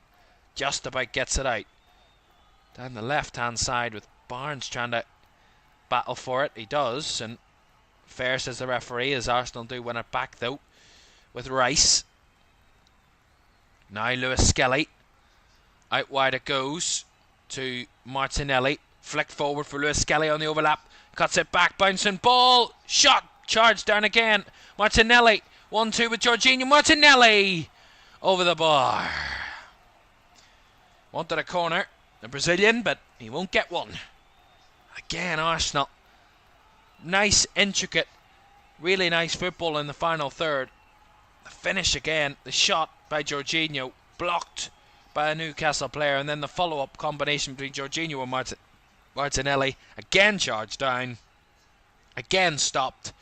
Speaker 1: Just about gets it out. Down the left-hand side with Barnes trying to battle for it. He does, and fair, says the referee, as Arsenal do win it back, though, with Rice. Now Lewis Skelly. Out wide it goes to Martinelli. Flicked forward for Lewis Skelly on the overlap. Cuts it back, bouncing ball. Shot, charged down again. Martinelli, 1-2 with Jorginho. Martinelli over the bar. Wanted a corner, the Brazilian, but he won't get one. Again, Arsenal. Nice, intricate, really nice football in the final third. The finish again, the shot by Jorginho, blocked by a Newcastle player, and then the follow-up combination between Jorginho and Martinelli again charged down, again stopped,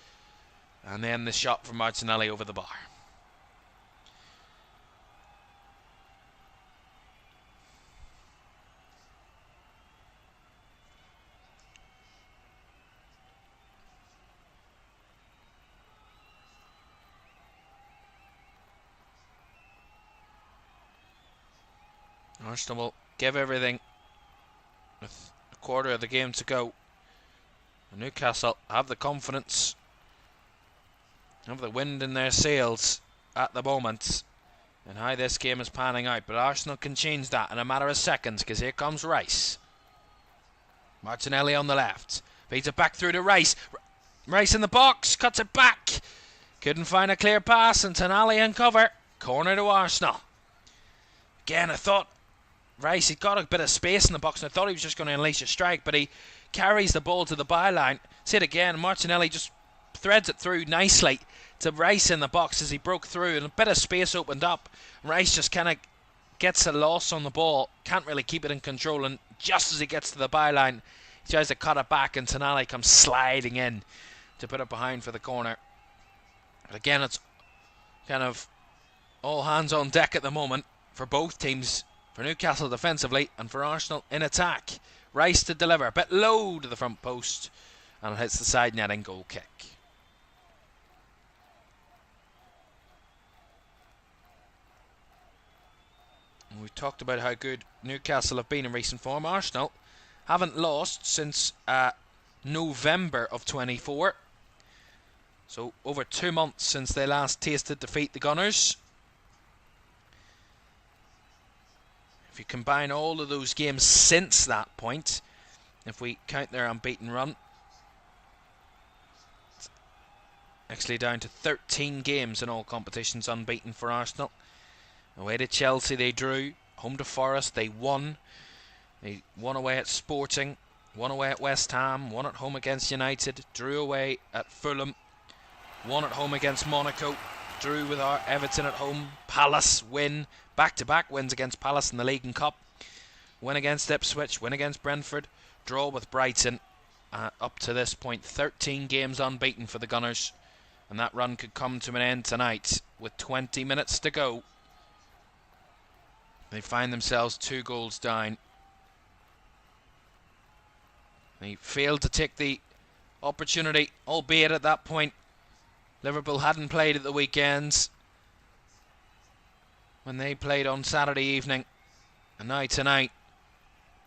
Speaker 1: and then the shot from Martinelli over the bar. Arsenal will give everything with a quarter of the game to go. Newcastle have the confidence, have the wind in their sails at the moment, and how this game is panning out. But Arsenal can change that in a matter of seconds, because here comes Rice. Martinelli on the left, feeds it back through to Rice. Rice in the box, cuts it back. Couldn't find a clear pass, and Tonali in cover. Corner to Arsenal. Again, I thought Rice, he got a bit of space in the box, and I thought he was just going to unleash a strike, but he carries the ball to the byline. See it again, Martinelli just threads it through nicely to Rice in the box as he broke through, and a bit of space opened up. Rice just kind of gets a loss on the ball, can't really keep it in control, and just as he gets to the byline, he tries to cut it back, and Tonali comes sliding in to put it behind for the corner. But again, it's kind of all hands on deck at the moment for both teams. For Newcastle defensively and for Arsenal in attack. Rice to deliver, a bit low to the front post, and it hits the side netting. Goal kick. And we've talked about how good Newcastle have been in recent form. Arsenal haven't lost since November of 24. So over 2 months since they last tasted defeat the Gunners. If you combine all of those games since that point, if we count their unbeaten run, it's actually down to 13 games in all competitions unbeaten for Arsenal. Away to Chelsea they drew, home to Forest they won. They won away at Sporting, won away at West Ham, won at home against United, drew away at Fulham, won at home against Monaco, drew with our Everton at home, Palace win, back-to-back wins against Palace in the League and Cup, win against Ipswich, win against Brentford, draw with Brighton. Up to this point, 13 games unbeaten for the Gunners, and that run could come to an end tonight with 20 minutes to go. They find themselves 2 goals down. They failed to take the opportunity, albeit at that point Liverpool hadn't played at the weekends when they played on Saturday evening, and now tonight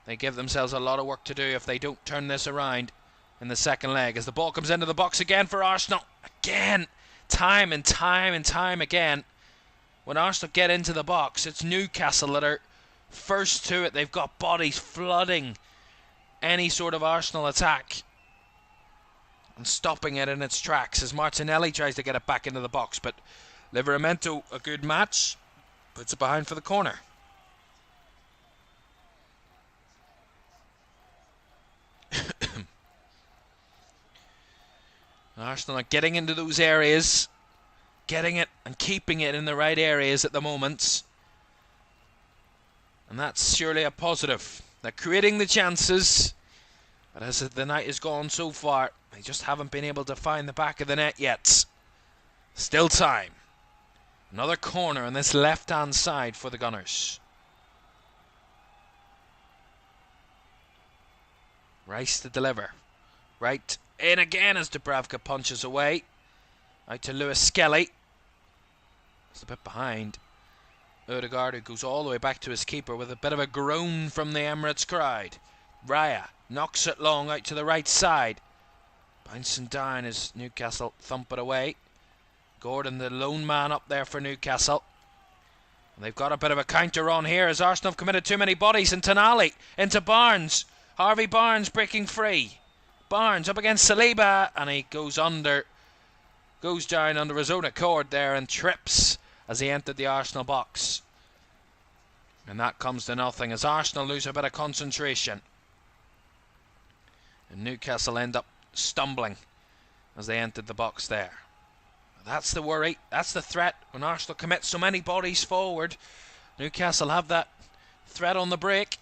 Speaker 1: they give themselves a lot of work to do if they don't turn this around in the second leg. As the ball comes into the box again for Arsenal, again, time and time again, when Arsenal get into the box, it's Newcastle that are first to it. They've got bodies flooding any sort of Arsenal attack and stopping it in its tracks as Martinelli tries to get it back into the box, but Livramento, a good match, puts it behind for the corner. Arsenal are getting into those areas, getting it and keeping it in the right areas at the moment, and that's surely a positive. They're creating the chances, but as the night has gone so far, they just haven't been able to find the back of the net yet. Still time. Another corner on this left-hand side for the Gunners. Rice to deliver. Right in again as Dubravka punches away. Out to Lewis Skelly. It's a bit behind Odegaard, who goes all the way back to his keeper with a bit of a groan from the Emirates crowd. Raya knocks it long out to the right side. Bouncing down as Newcastle thump it away. Gordon, the lone man up there for Newcastle. And they've got a bit of a counter on here as Arsenal have committed too many bodies. And Tonali into Barnes. Harvey Barnes breaking free. Barnes up against Saliba, and he goes down under his own accord there and trips as he entered the Arsenal box. And that comes to nothing as Arsenal lose a bit of concentration. And Newcastle end up stumbling as they entered the box there. That's the worry, that's the threat. When Arsenal commit so many bodies forward, Newcastle have that threat on the break.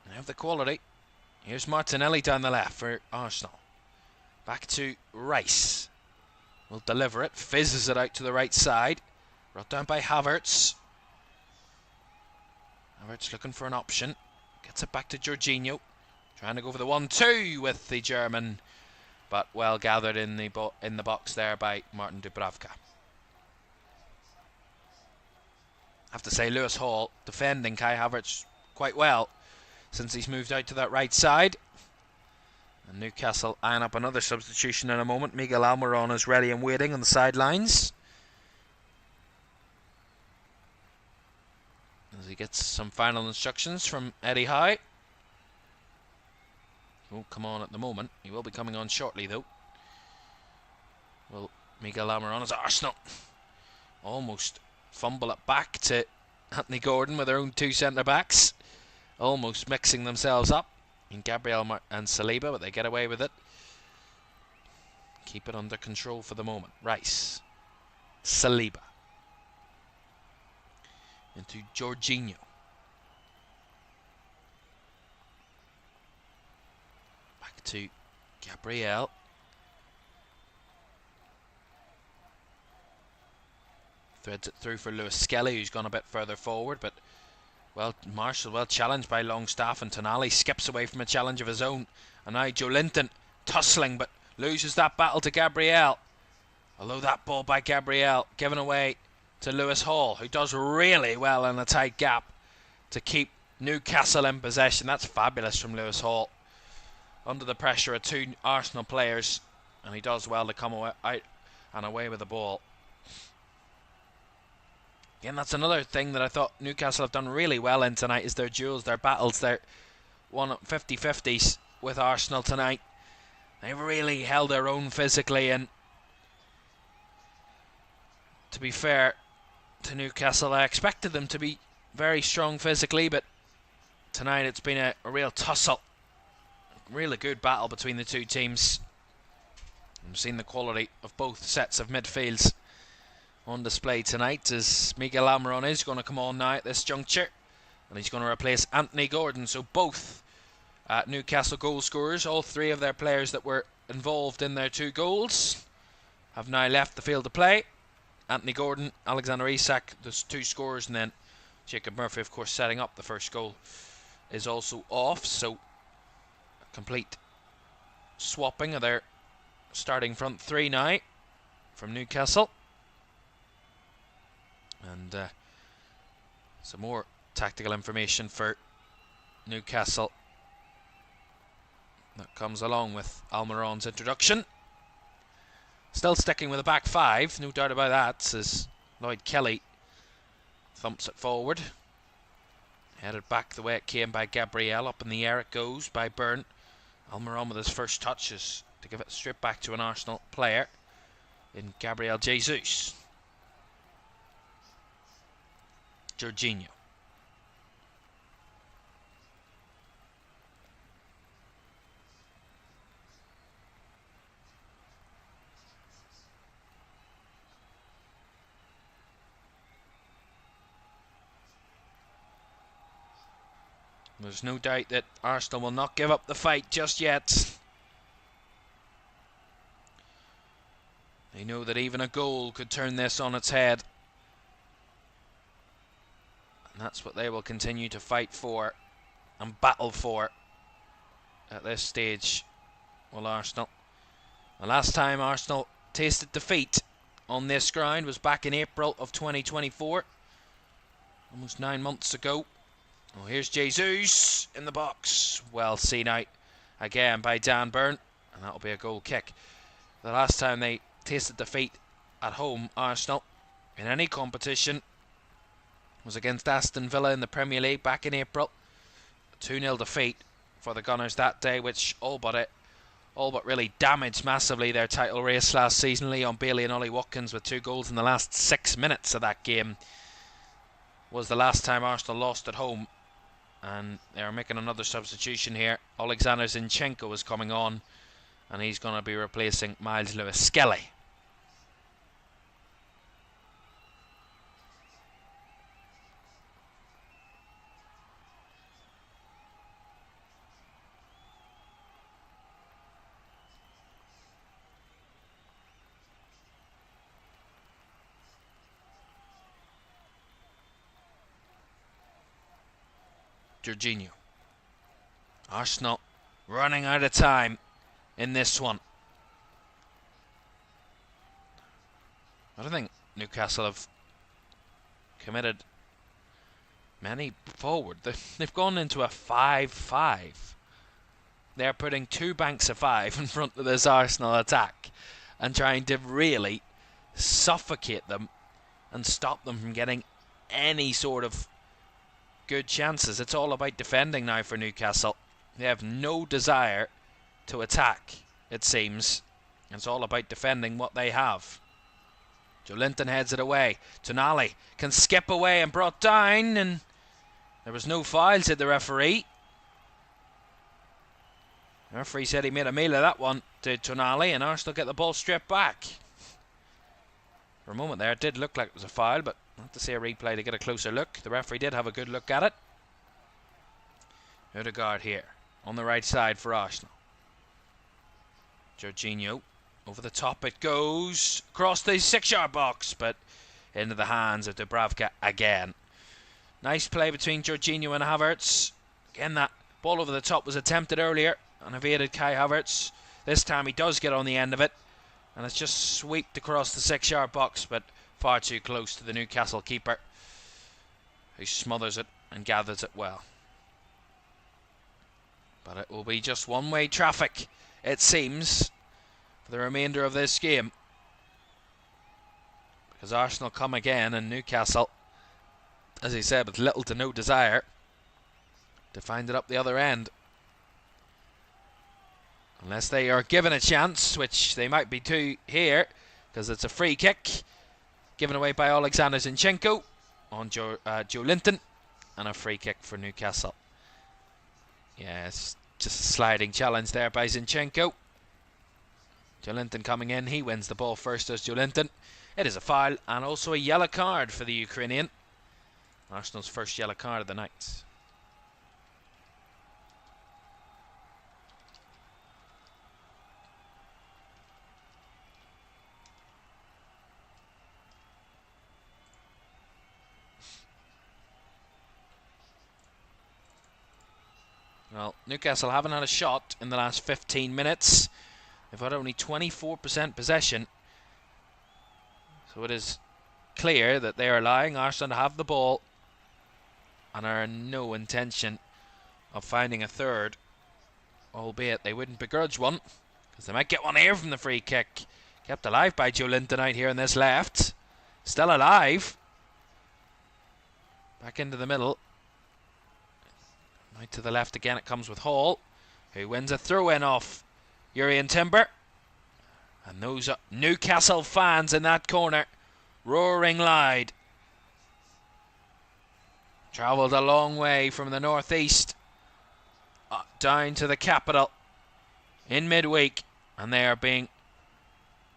Speaker 1: And have the quality. Here's Martinelli down the left for Arsenal. Back to Rice. Will deliver it. Fizzes it out to the right side. Brought down by Havertz. Havertz looking for an option. Gets it back to Jorginho. Trying to go for the 1-2 with the German. But well gathered in the box there by Martin Dubravka. I have to say, Lewis Hall defending Kai Havertz quite well since he's moved out to that right side. And Newcastle eyeing up another substitution in a moment. Miguel Almiron is ready and waiting on the sidelines as he gets some final instructions from Eddie Howe. He won't come on at the moment. He will be coming on shortly, though. Well, Miguel Almiron as Arsenal almost fumble it back to Anthony Gordon with their own two centre-backs. Almost mixing themselves up in Gabriel and Saliba, but they get away with it. Keep it under control for the moment. Rice. Saliba. Into Jorginho. Back to Gabriel. Threads it through for Lewis Skelly, who's gone a bit further forward, but well, Marshall well challenged by Longstaff, and Tonali skips away from a challenge of his own. And now Joe Linton tussling, but loses that battle to Gabriel. Although that ball by Gabriel given away to Lewis Hall, who does really well in a tight gap to keep Newcastle in possession. That's fabulous from Lewis Hall. Under the pressure of two Arsenal players, and he does well to come out and away with the ball. Again, that's another thing that I thought Newcastle have done really well in tonight, is their duels, their battles, their 50-50s with Arsenal tonight. They've really held their own physically, and to be fair to Newcastle, I expected them to be very strong physically, but tonight it's been a real tussle. Really good battle between the two teams. We've seen the quality of both sets of midfields on display tonight, as Miguel Almiron is going to come on now at this juncture, and he's going to replace Anthony Gordon. So both Newcastle goal scorers, all three of their players that were involved in their two goals, have now left the field to play. Anthony Gordon, Alexander Isak, those two scorers, and then Jacob Murphy, of course, setting up the first goal, is also off. So a complete swapping of their starting front three now from Newcastle. And some more tactical information for Newcastle that comes along with Almiron's introduction. Still sticking with the back five, no doubt about that, as Lloyd Kelly thumps it forward. Headed back the way it came by Gabriel. Up in the air it goes by Byrne. Almiron with his first touches to give it straight back to an Arsenal player in Gabriel Jesus. Jorginho. There's no doubt that Arsenal will not give up the fight just yet. They know that even a goal could turn this on its head. And that's what they will continue to fight for and battle for at this stage. Well, Arsenal. The last time Arsenal tasted defeat on this ground was back in April of 2024. Almost 9 months ago. Well, here's Jesus in the box. Well seen out again by Dan Byrne. And that'll be a goal kick. The last time they tasted defeat at home, Arsenal, in any competition, was against Aston Villa in the Premier League back in April. A 2-0 defeat for the Gunners that day, which all but really damaged massively their title race last season. Leon Bailey and Ollie Watkins with 2 goals in the last 6 minutes of that game was the last time Arsenal lost at home. And they are making another substitution here. Alexander Zinchenko is coming on, and he's going to be replacing Miles Lewis-Skelly. Jorginho. Arsenal running out of time in this one. I don't think Newcastle have committed many forward. They've gone into a 5-5. They're putting two banks of five in front of this Arsenal attack and trying to really suffocate them and stop them from getting any sort of good chances. It's all about defending now for Newcastle. They have no desire to attack, it seems. It's all about defending what they have. Joelinton heads it away. Tonali can skip away and brought down, and there was no foul, said the referee. The referee said he made a meal of that one to Tonali, and Arsenal get the ball straight back. For a moment there, it did look like it was a foul, but I'll have to see a replay to get a closer look. The referee did have a good look at it. Odegaard here on the right side for Arsenal. Jorginho, over the top it goes, across the 6-yard box, but into the hands of Dubravka again. Nice play between Jorginho and Havertz. Again, that ball over the top was attempted earlier and evaded Kai Havertz. This time he does get on the end of it, and it's just swept across the 6-yard box, but far too close to the Newcastle keeper, who smothers it and gathers it well. But it will be just one-way traffic, it seems, for the remainder of this game, because Arsenal come again, and Newcastle, as he said, with little to no desire to find it up the other end. Unless they are given a chance, which they might be too here, because it's a free kick given away by Alexander Zinchenko on Joelinton, and a free kick for Newcastle. Yeah, it's just a sliding challenge there by Zinchenko. Joelinton coming in, he wins the ball first as Joelinton. It is a foul and also a yellow card for the Ukrainian. Arsenal's first yellow card of the night. Well, Newcastle haven't had a shot in the last 15 minutes. They've had only 24% possession. So it is clear that they are allowing Arsenal to have the ball and are in no intention of finding a third, albeit they wouldn't begrudge one, because they might get one here from the free kick. Kept alive by Joelinton out here in this left. Still alive. Back into the middle. Right to the left again, it comes with Hall, who wins a throw-in off Urian Timber. And those are Newcastle fans in that corner, roaring loud. Travelled a long way from the northeast down to the capital in midweek, and they are being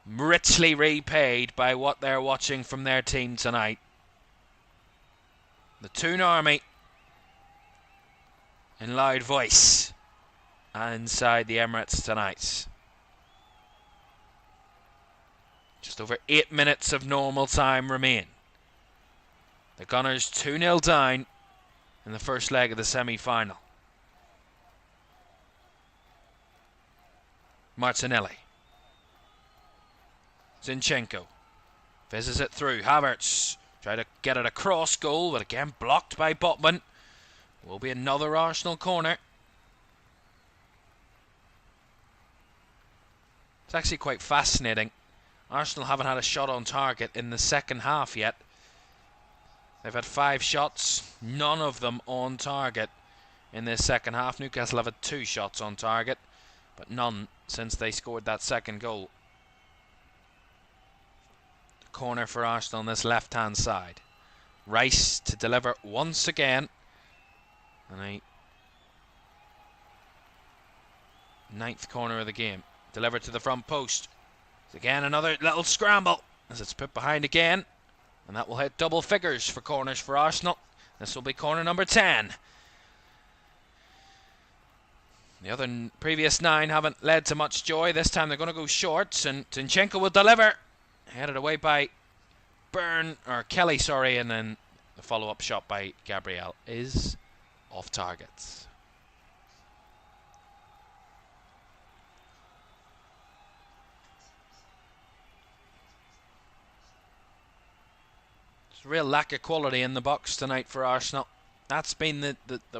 Speaker 1: richly repaid by what they're watching from their team tonight. The Toon Army in loud voice inside the Emirates tonight. Just over 8 minutes of normal time remain. The Gunners 2-0 down in the first leg of the semi-final. Martinelli. Zinchenko fizzes it through. Havertz try to get it across goal, but again blocked by Botman. Will be another Arsenal corner. It's actually quite fascinating. Arsenal haven't had a shot on target in the second half yet. They've had 5 shots, none of them on target in this second half. Newcastle have had 2 shots on target, but none since they scored that second goal. The corner for Arsenal on this left-hand side. Rice to deliver once again. And a 9th corner of the game. Delivered to the front post. Again, another little scramble as it's put behind again. And that will hit double figures for corners for Arsenal. This will be corner number 10. The other previous 9 haven't led to much joy. This time they're going to go short, and Zinchenko will deliver. Headed away by Kelly, and then the follow-up shot by Gabriel is off targets. There's a real lack of quality in the box tonight for Arsenal. That's been the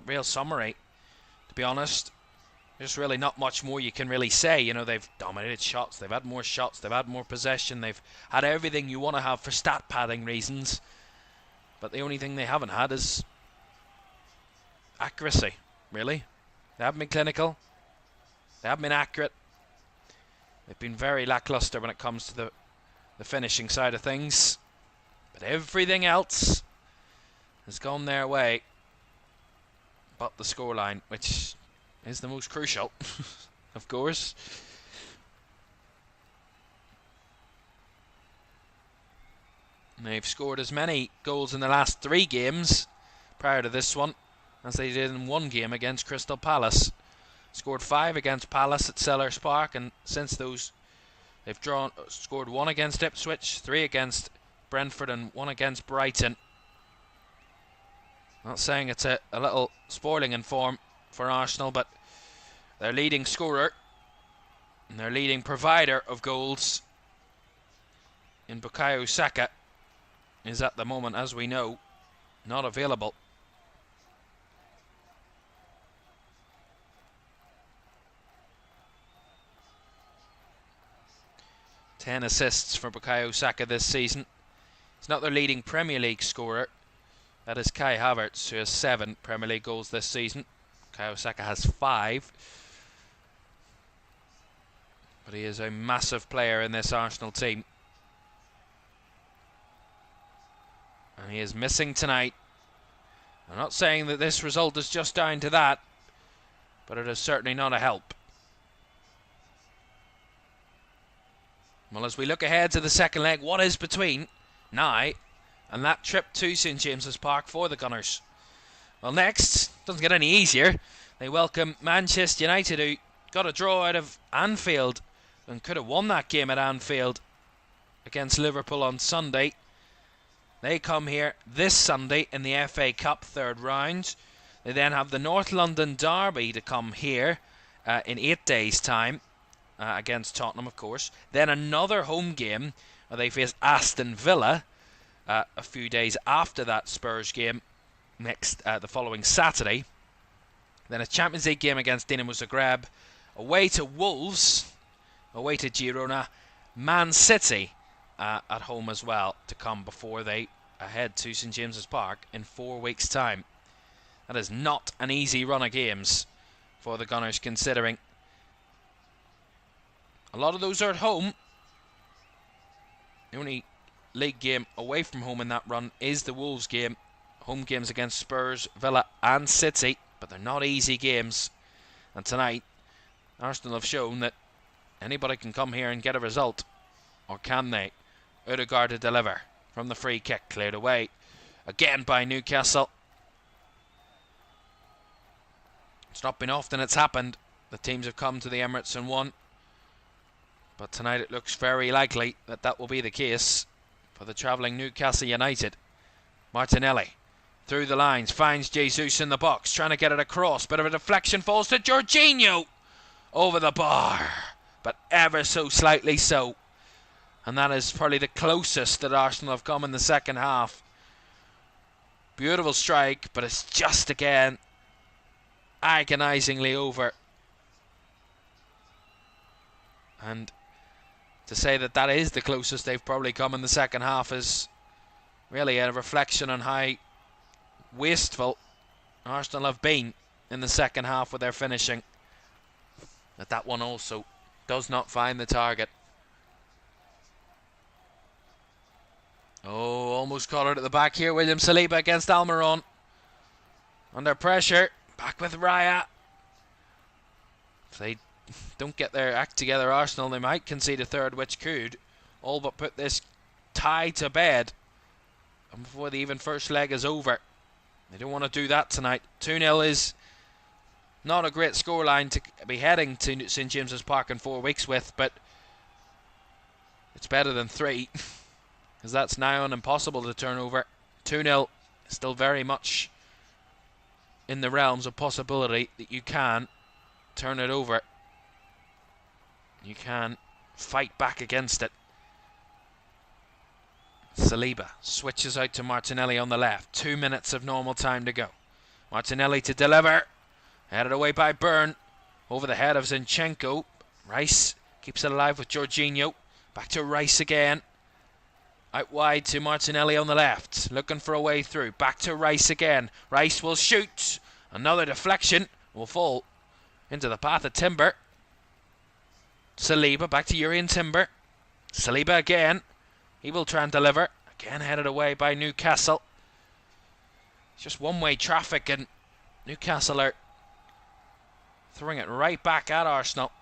Speaker 1: real summary, to be honest. There's really not much more you can really say. You know, they've dominated shots, they've had more shots, they've had more possession, they've had everything you want to have for stat padding reasons. But the only thing they haven't had is accuracy, really. They haven't been clinical, they haven't been accurate. They've been very lackluster when it comes to the finishing side of things. But everything else has gone their way but the scoreline, which is the most crucial, of course. They've scored as many goals in the last 3 games prior to this one as they did in 1 game against Crystal Palace. Scored 5 against Palace at Sellers Park, and since those they've scored 1 against Ipswich, 3 against Brentford and 1 against Brighton. Not saying it's a little spoiling in form for Arsenal, but their leading scorer and their leading provider of goals in Bukayo Saka is at the moment, as we know, not available. Ten assists for Bukayo Saka this season. He's not their leading Premier League scorer. That is Kai Havertz, who has 7 Premier League goals this season. Bukayo Saka has 5. But he is a massive player in this Arsenal team. And he is missing tonight. I'm not saying that this result is just down to that, but it is certainly not a help. Well, as we look ahead to the second leg, what is between now and that trip to St James's Park for the Gunners? Well, next, doesn't get any easier. They welcome Manchester United, who got a draw out of Anfield and could have won that game at Anfield against Liverpool on Sunday. They come here this Sunday in the FA Cup 3rd round. They then have the North London Derby to come here in 8 days' time against Tottenham, of course. Then another home game where they face Aston Villa a few days after that Spurs game the following Saturday. Then a Champions League game against Dinamo Zagreb, away to Wolves, away to Girona, Man City at home as well to come before they head to St James's Park in 4 weeks' time. That is not an easy run of games for the Gunners, considering a lot of those are at home. The only league game away from home in that run is the Wolves game. Home games against Spurs, Villa and City, but they're not easy games. And tonight, Arsenal have shown that anybody can come here and get a result. Or can they? Odegaard to deliver from the free kick, cleared away again by Newcastle. It's not been often it's happened. The teams have come to the Emirates and won. But tonight it looks very likely that that will be the case for the travelling Newcastle United. Martinelli through the lines, finds Jesus in the box, trying to get it across. Bit of a deflection, falls to Jorginho. Over the bar, but ever so slightly so. And that is probably the closest that Arsenal have come in the second half. Beautiful strike, but it's just again agonisingly over. And to say that that is the closest they've probably come in the second half is really a reflection on how wasteful Arsenal have been in the second half with their finishing. But that one also does not find the target. Oh, almost caught it at the back here. William Saliba against Almiron. Under pressure. Back with Raya. If they don't get their act together, Arsenal, they might concede a third, which could all but put this tie to bed. And before the even first leg is over. They don't want to do that tonight. 2-0 is not a great scoreline to be heading to St James's Park in 4 weeks with, but it's better than 3. Because that's now impossible to turn over. 2-0 still very much in the realms of possibility that you can turn it over. You can fight back against it. Saliba switches out to Martinelli on the left. 2 minutes of normal time to go. Martinelli to deliver. Headed away by Byrne. Over the head of Zinchenko. Rice keeps it alive with Jorginho. Back to Rice again. Out wide to Martinelli on the left. Looking for a way through. Back to Rice again. Rice will shoot. Another deflection. Will fall into the path of Timber. Saliba back to Urian Timber. Saliba again. He will try and deliver. Again headed away by Newcastle. It's just one-way traffic, and Newcastle are throwing it right back at Arsenal.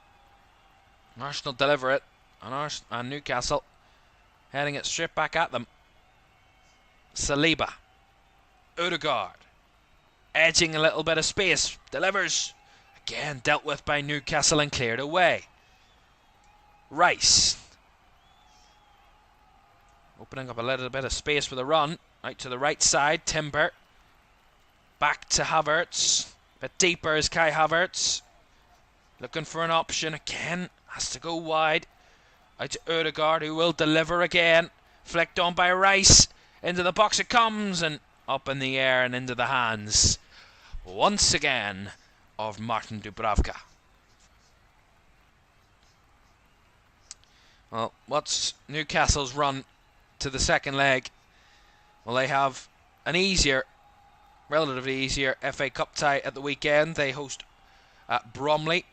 Speaker 1: Arsenal deliver it, and Newcastle heading it straight back at them. Saliba. Odegaard. Edging a little bit of space. Delivers. Again dealt with by Newcastle and cleared away. Rice. Opening up a little bit of space for the run. Out to the right side. Timber. Back to Havertz. A bit deeper is Kai Havertz. Looking for an option again. Has to go wide. Out to Odegaard, who will deliver again. Flicked on by Rice. Into the box it comes, and up in the air and into the hands once again of Martin Dubravka. Well, what's Newcastle's run to the second leg? Well, they have an relatively easier FA Cup tie at the weekend. They host Bromley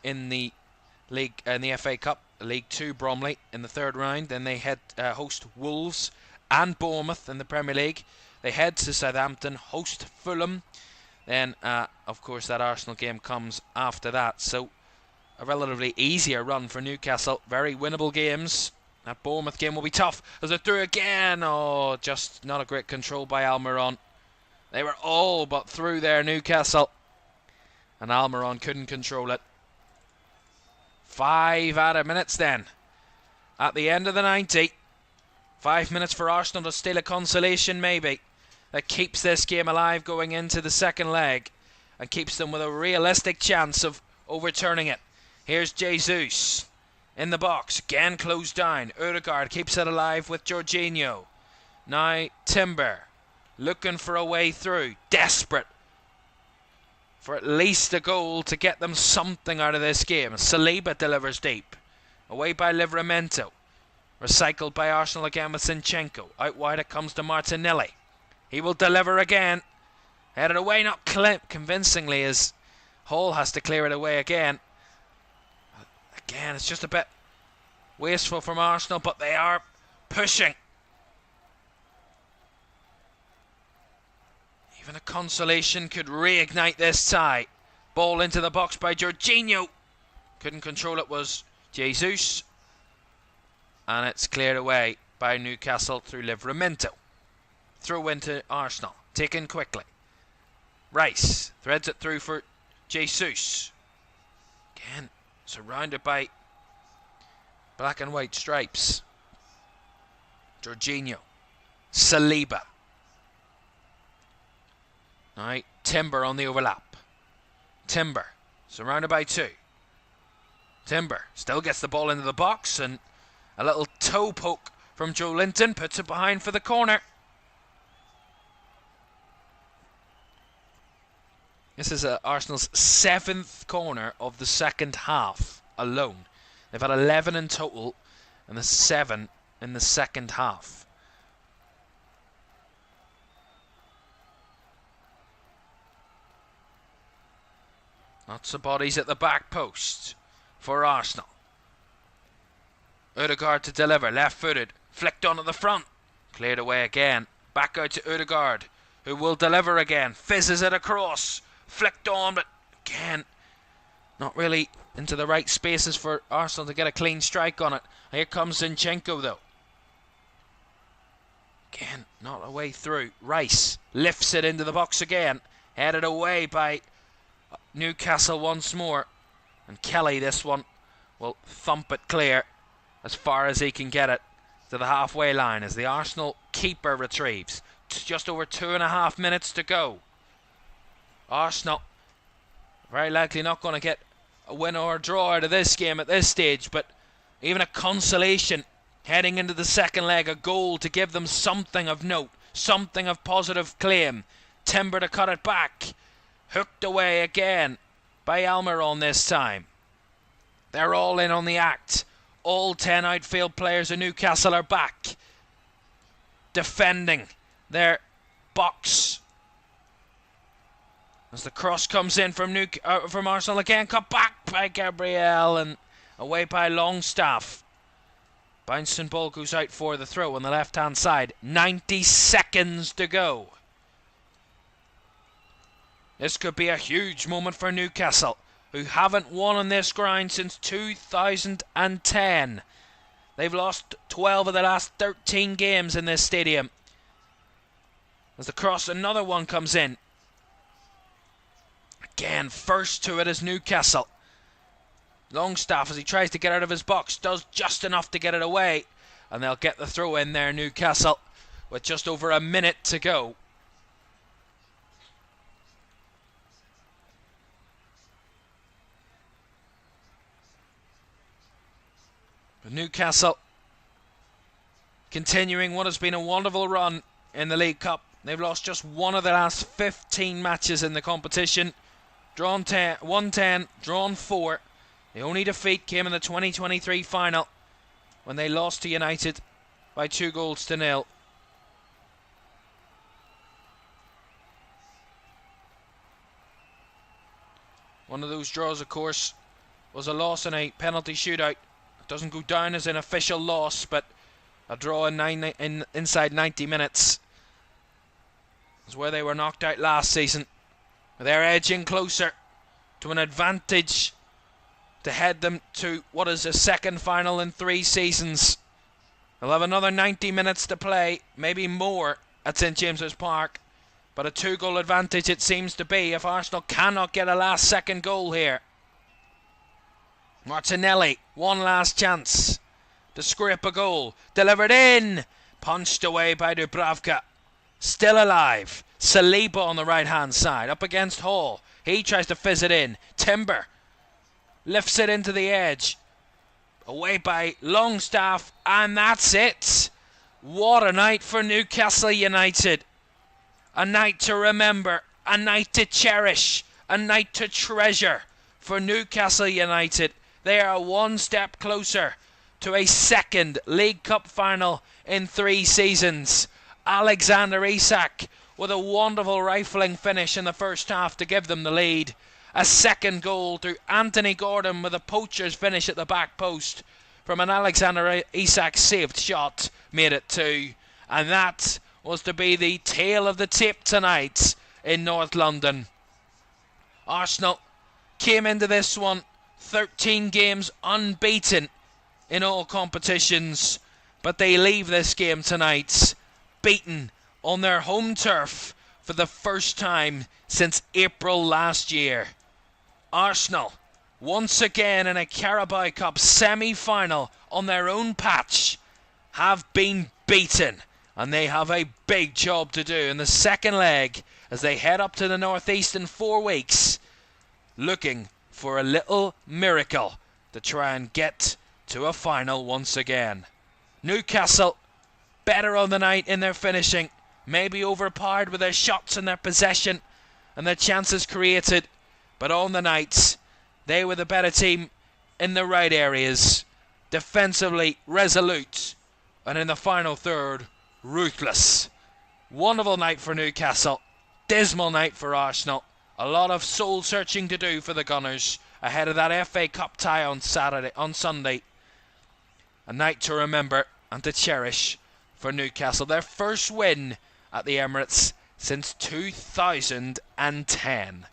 Speaker 1: in the league, in the FA Cup, League 2 Bromley in the third round. Then they host Wolves and Bournemouth in the Premier League. They head to Southampton, host Fulham. Then, of course, that Arsenal game comes after that. So, a relatively easier run for Newcastle. Very winnable games. That Bournemouth game will be tough as they're through again. Oh, just not a great control by Almiron. They were all but through there, Newcastle. And Almiron couldn't control it. 5 added minutes then. At the end of the 90. 5 minutes for Arsenal to steal a consolation, maybe. That keeps this game alive going into the second leg. And keeps them with a realistic chance of overturning it. Here's Jesus. In the box. Again closed down. Odegaard keeps it alive with Jorginho. Now Timber. Looking for a way through. Desperate for at least a goal to get them something out of this game. Saliba delivers deep. Away by Livramento. Recycled by Arsenal again with Zinchenko. Out wide it comes to Martinelli. He will deliver again. Headed away, not convincingly, as Hall has to clear it away again. Again, it's just a bit wasteful from Arsenal, but they are pushing. Even a consolation could reignite this tie. Ball into the box by Jorginho. Couldn't control it, was Jesus. And it's cleared away by Newcastle through Livramento. Throw into Arsenal. Taken quickly. Rice threads it through for Jesus. Again, surrounded by black and white stripes. Jorginho. Saliba. Now, Timber on the overlap. Timber, surrounded by two. Timber still gets the ball into the box, and a little toe poke from Joe Linton puts it behind for the corner. This is Arsenal's 7th corner of the second half alone. They've had 11 in total, and the 7 in the second half. Lots of bodies at the back post for Arsenal. Odegaard to deliver, left-footed, flicked on at the front, cleared away again. Back out to Odegaard, who will deliver again. Fizzes it across, flicked on, but again, not really into the right spaces for Arsenal to get a clean strike on it. Here comes Zinchenko though. Again, not a way through. Rice lifts it into the box again, headed away by Newcastle once more, and Kelly this one will thump it clear as far as he can get it to the halfway line as the Arsenal keeper retrieves. Just over 2.5 minutes to go. Arsenal very likely not going to get a win or a draw out of this game at this stage, but even a consolation heading into the second leg, a goal to give them something of note, something of positive claim. Timber to cut it back, hooked away again by Almiron this time. They're all in on the act. All 10 outfield players of Newcastle are back, defending their box. As the cross comes in from Arsenal again, cut back by Gabriel and away by Longstaff. Bouncing ball goes out for the throw on the left-hand side. 90 seconds to go. This could be a huge moment for Newcastle, who haven't won on this ground since 2010. They've lost 12 of the last 13 games in this stadium. As the cross, another one comes in. Again, first to it is Newcastle. Longstaff, as he tries to get out of his box, does just enough to get it away. And they'll get the throw in there, Newcastle, with just over a minute to go. But Newcastle continuing what has been a wonderful run in the League Cup. They've lost just one of the last 15 matches in the competition. Drawn 10, won 10, drawn 4. The only defeat came in the 2023 final when they lost to United by 2-0. One of those draws, of course, was a loss in a penalty shootout. It doesn't go down as an official loss, but a draw in inside 90 minutes is where they were knocked out last season. They're edging closer to an advantage to head them to what is a second final in 3 seasons. They'll have another 90 minutes to play, maybe more, at St James's Park. But a 2-goal advantage it seems to be if Arsenal cannot get a last second goal here. Martinelli, one last chance to scrape a goal. Delivered in, punched away by Dubravka. Still alive. Saliba on the right hand side, up against Hall. He tries to fizz it in. Timber lifts it into the edge. Away by Longstaff, and that's it. What a night for Newcastle United. A night to remember, a night to cherish, a night to treasure for Newcastle United. They are one step closer to a second League Cup final in 3 seasons. Alexander Isak with a wonderful rifling finish in the first half to give them the lead. A second goal through Anthony Gordon with a poacher's finish at the back post from an Alexander Isak saved shot made it 2. And that was to be the tale of the tape tonight in North London. Arsenal came into this one 13 games unbeaten in all competitions, but they leave this game tonight beaten on their home turf for the first time since April last year. Arsenal, once again in a Carabao Cup semi-final on their own patch, have been beaten, and they have a big job to do in the second leg as they head up to the northeast in 4 weeks, looking for a little miracle to try and get to a final once again. Newcastle better on the night in their finishing, maybe overpowered with their shots and their possession and their chances created, but on the night they were the better team in the right areas, defensively resolute, and in the final third ruthless. Wonderful night for Newcastle, dismal night for Arsenal. A lot of soul searching to do for the Gunners ahead of that FA Cup tie on Sunday. A night to remember and to cherish for Newcastle. Their first win at the Emirates since 2010.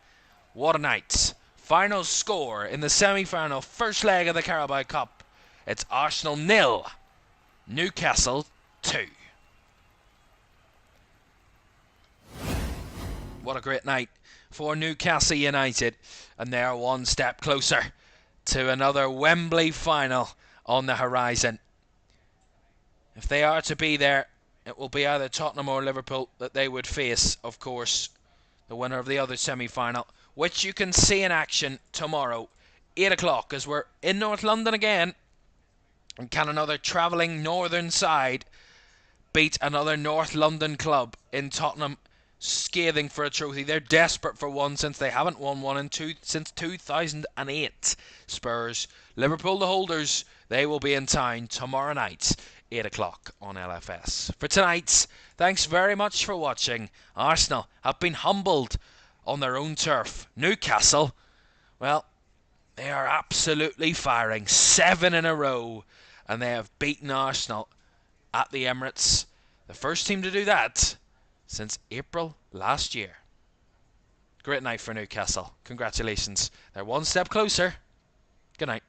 Speaker 1: What a night. Final score in the semi-final first leg of the Carabao Cup. It's Arsenal 0, Newcastle 2. What a great night for Newcastle United, and they are one step closer to another Wembley final on the horizon. If they are to be there, it will be either Tottenham or Liverpool that they would face, of course. the winner of the other semi-final, which you can see in action tomorrow, 8 o'clock, as we're in North London again. And can another travelling northern side beat another North London club in Tottenham, scathing for a trophy? They're desperate for one, since they haven't won one since 2008. Spurs, Liverpool the holders, they will be in town tomorrow night, 8 o'clock on LFS. For tonight, thanks very much for watching. Arsenal have been humbled on their own turf. Newcastle, well, they are absolutely firing. 7 in a row, and they have beaten Arsenal at the Emirates. The first team to do that since April last year. Great night for Newcastle. Congratulations. They're one step closer. Good night.